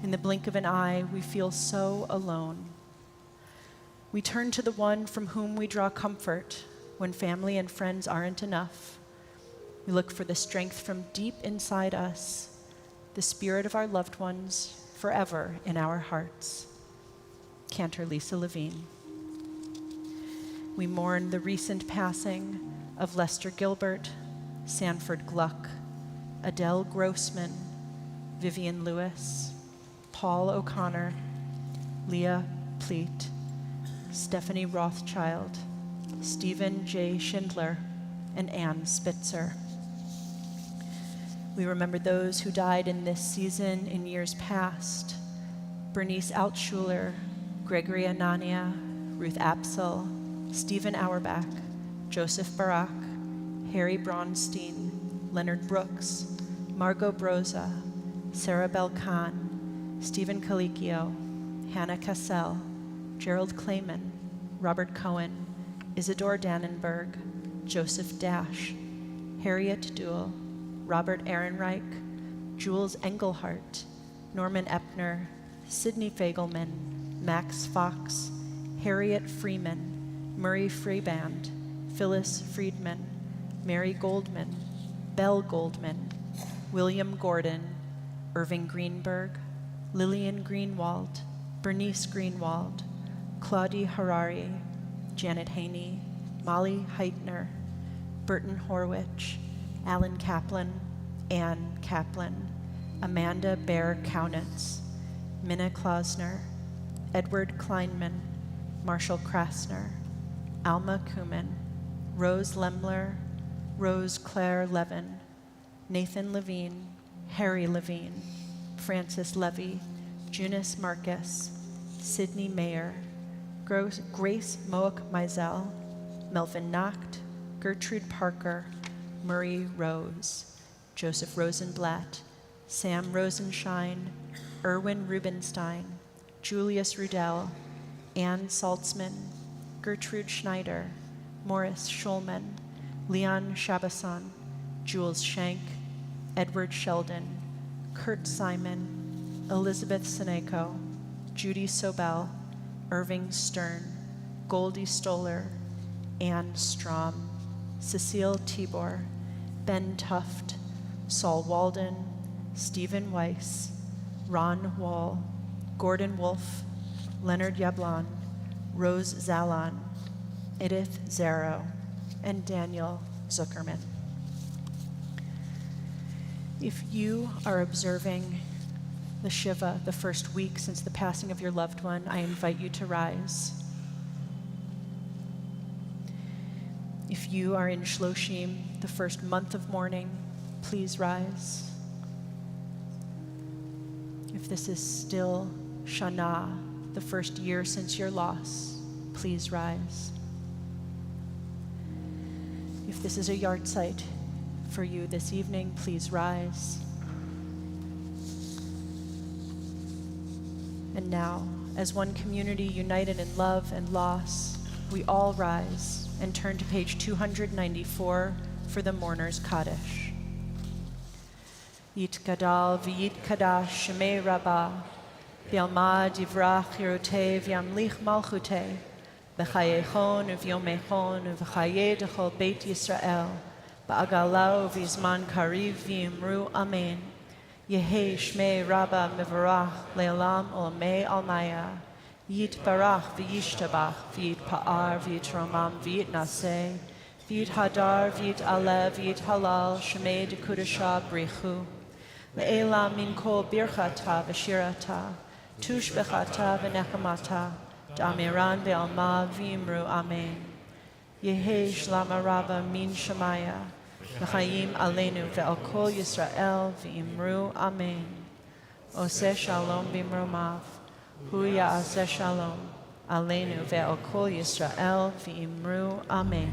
In the blink of an eye, we feel so alone. We turn to the one from whom we draw comfort when family and friends aren't enough. We look for the strength from deep inside us, the spirit of our loved ones forever in our hearts. Cantor Lisa Levine. We mourn the recent passing of Lester Gilbert, Sanford Gluck, Adele Grossman, Vivian Lewis, Paul O'Connor, Leah Pleat, Stephanie Rothschild, Stephen J. Schindler, and Ann Spitzer. We remember those who died in this season in years past: Bernice Altschuler, Gregory Anania, Ruth Apsel, Stephen Auerbach, Joseph Barak, Harry Braunstein, Leonard Brooks, Margot Broza, Sarah Bell Khan, Stephen Colicchio, Hannah Cassell, Gerald Clayman, Robert Cohen, Isidore Dannenberg, Joseph Dash, Harriet Duell, Robert Ehrenreich, Jules Engelhardt, Norman Epner, Sidney Fagelman, Max Fox, Harriet Freeman, Murray Freeband, Phyllis Friedman, Mary Goldman, Belle Goldman, William Gordon, Irving Greenberg, Lillian Greenwald, Bernice Greenwald, Claudie Harari, Janet Haney, Molly Heitner, Burton Horwich, Alan Kaplan, Ann Kaplan, Amanda Bear Kaunitz, Minna Klausner, Edward Kleinman, Marshall Krasner, Alma Kuman, Rose Lemler, Rose Claire Levin, Nathan Levine, Harry Levine, Francis Levy, Junice Marcus, Sydney Mayer, Grace Moak Mizell, Melvin Nacht, Gertrude Parker, Murray Rose, Joseph Rosenblatt, Sam Rosenshine, Erwin Rubenstein, Julius Rudell, Ann Saltzman, Gertrude Schneider, Morris Schulman, Leon Shabason, Jules Schenk, Edward Sheldon, Kurt Simon, Elizabeth Seneko, Judy Sobel, Irving Stern, Goldie Stoller, Anne Strom, Cecile Tibor, Ben Tuft, Saul Walden, Stephen Weiss, Ron Wall, Gordon Wolfe, Leonard Yablon, Rose Zalon, Edith Zaro, and Daniel Zuckerman. If you are observing the Shiva the first week since the passing of your loved one, I invite you to rise. If you are in Shloshim the first month of mourning, please rise. If this is still Shana, the first year since your loss, please rise. If this is a yahrzeit for you this evening, please rise. And now, as one community united in love and loss, we all rise and turn to page 294 for the Mourner's Kaddish. Yit gadal v'yit kadash shemei rabbah, v'yalmad yivrach hirotei v'yamlich malchutei, v'chayechon v'yomechon v'chayeh d'chol beit Yisrael, ba'agalau v'yizman kariv v'yimru amen. Yehei shmei rabbah mevarach le'olam olamei almaya, yit barach v'yishtabach v'yit pa'ar v'yit romam v'yit naseh, v'yit hadar v'yit alev v'yit halal shemei d'kudasha brichu, le'elam min kol birchata v'shirata, tushbechata v'nechamata, da'amiran be'alma v'yimru amen. Yehei shlama rabbah min shemaya, v'chayim aleinu ve'al kol Yisrael v'imru amen. Oseh shalom b'imromav, hu ya'aseh shalom, aleinu ve'al kol Yisrael v'imru amen.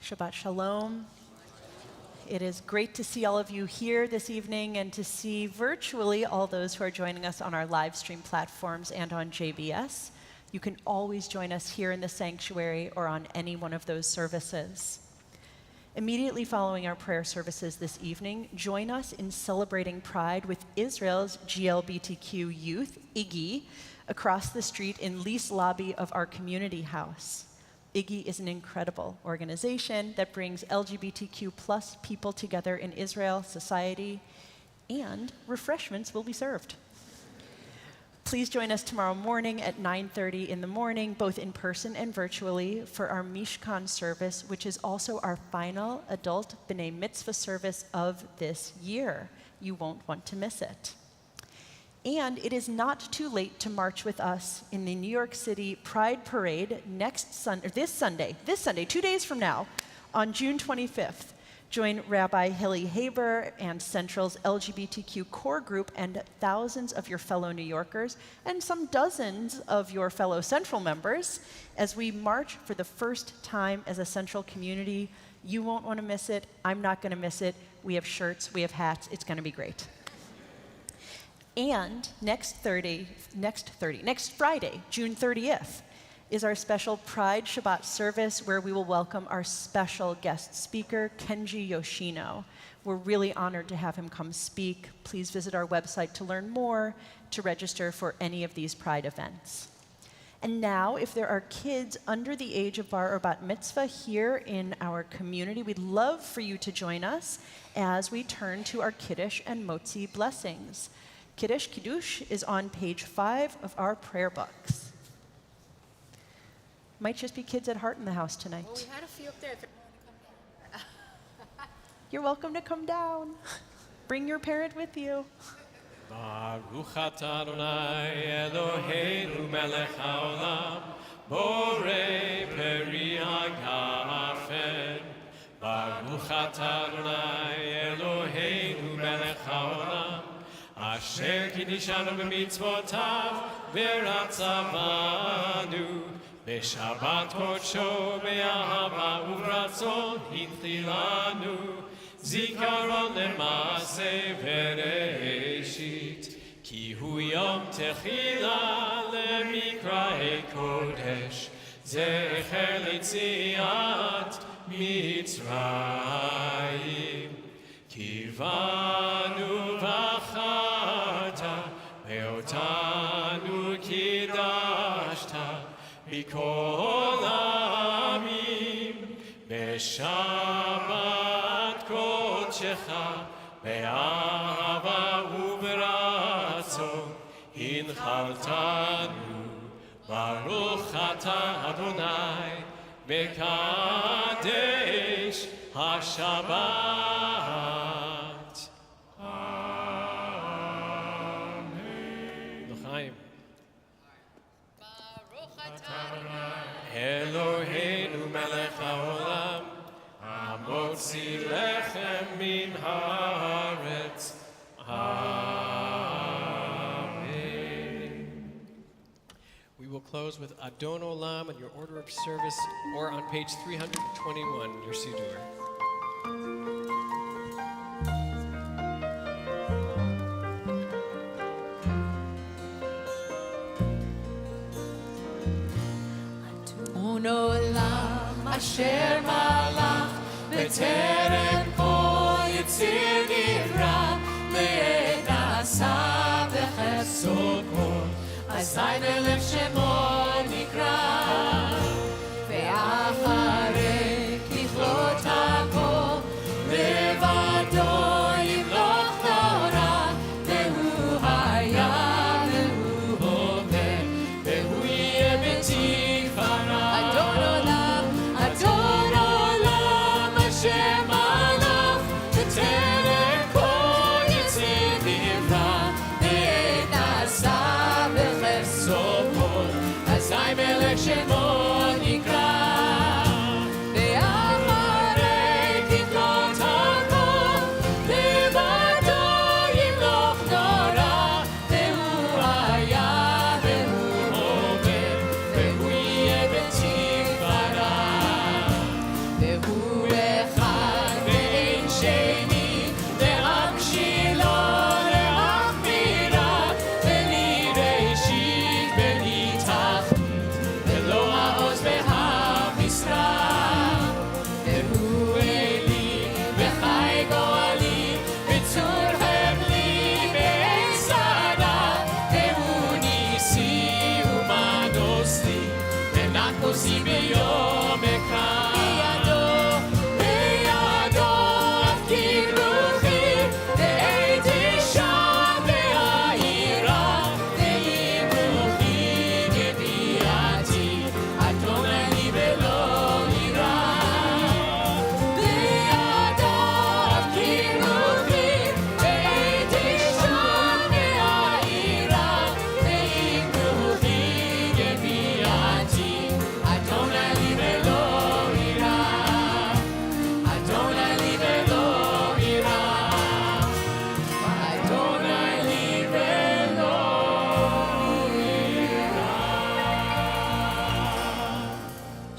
Shabbat Shalom. It is great to see all of you here this evening and to see virtually all those who are joining us on our live stream platforms and on JBS. You can always join us here in the sanctuary or on any one of those services. Immediately following our prayer services this evening, join us in celebrating Pride with Israel's GLBTQ youth, IGGY, across the street in Lease Lobby of our community house. IGGY is an incredible organization that brings LGBTQ plus people together in Israel society, and refreshments will be served. Please join us tomorrow morning at 9:30 in the morning, both in person and virtually, for our Mishkan service, which is also our final adult B'nai Mitzvah service of this year. You won't want to miss it. And it is not too late to march with us in the New York City Pride Parade this Sunday, 2 days from now, on June 25th. Join Rabbi Hilly Haber and Central's LGBTQ core group and thousands of your fellow New Yorkers and some dozens of your fellow Central members as we march for the first time as a Central community. You won't want to miss it. I'm not going to miss it. We have shirts, we have hats. It's going to be great. And next Friday, June 30th, is our special Pride Shabbat service where we will welcome our special guest speaker, Kenji Yoshino. We're really honored to have him come speak. Please visit our website to learn more, to register for any of these Pride events. And now, if there are kids under the age of bar or bat mitzvah here in our community, we'd love for you to join us as we turn to our Kaddish and Motzi blessings. Kaddish Kiddush is on page 5 of our prayer books. Might just be kids at heart in the house tonight. Well, we had a few up there. You're welcome to come down. Bring your parent with you. Baruch atah Adonai Eloheinu melech haolam borei peri hagafen. Baruch atah Adonai Eloheinu melech haolam asher kidishanu b'mitzvotav v'ratzavanu b'shabbat kodsho be'ahava u'ratzon hinchilanu zikaron lema'aseh v'reishit ki hu yom techila lemikra'ei kodesh zecher litziat mitzrayim kivanu v'achata ve'otanu kidashta b'kol amim b'shabbat kodshecha be'ahava u'b'ratzon hinchaltanu baruch atah Adonai b'kadesh haShabbat. Amen. L'chaim. Eloheinu melech haolam hamotzi lechem min haaretz. Amen. We will close with Adon Olam in your order of service, or on page 321, your Siddur. Adon Olam asher malach b'terem kol yitzir nivra le'ed asa v'chesod kol azay b'lev shemo nikra ve'acharei kichlot hakol levado yimloch Torah ve'hu haya ve'hu hove ve'hu yeh b'tikvara. Adon Olam asher malach b'terem kol yitzir nivra le'ed asa v'chesod kol azay b'lev shemo nikra ve'acharei kichlot hakol levado yimloch Torah ve'hu haya ve'hu hove ve'hu yeh b'tikvara. והוא אחד ואין שני, לעם שילה, לעם מירה, בלי ראשית, בלי תחתית, ולא העוז והמשרה. והוא אלי וחי גואלי, בצור חבלי ואין שרה. והוא ניסי ומנוס לי, ונקוסי ביום אקרא.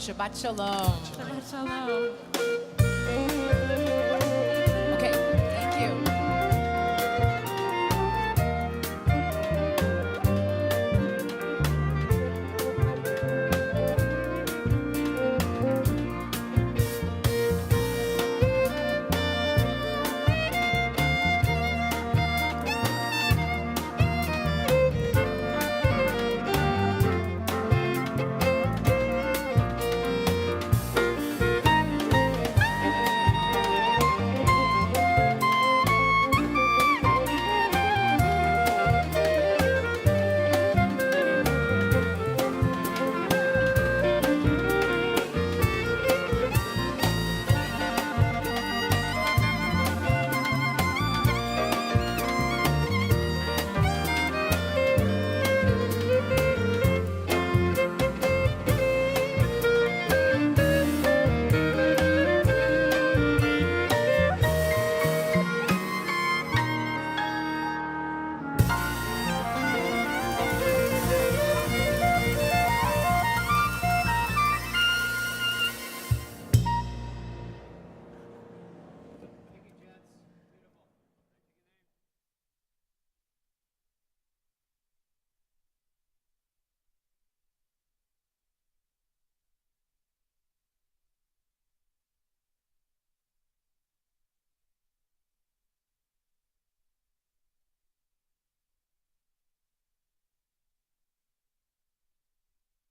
Shabbat Shalom. Shabbat Shalom.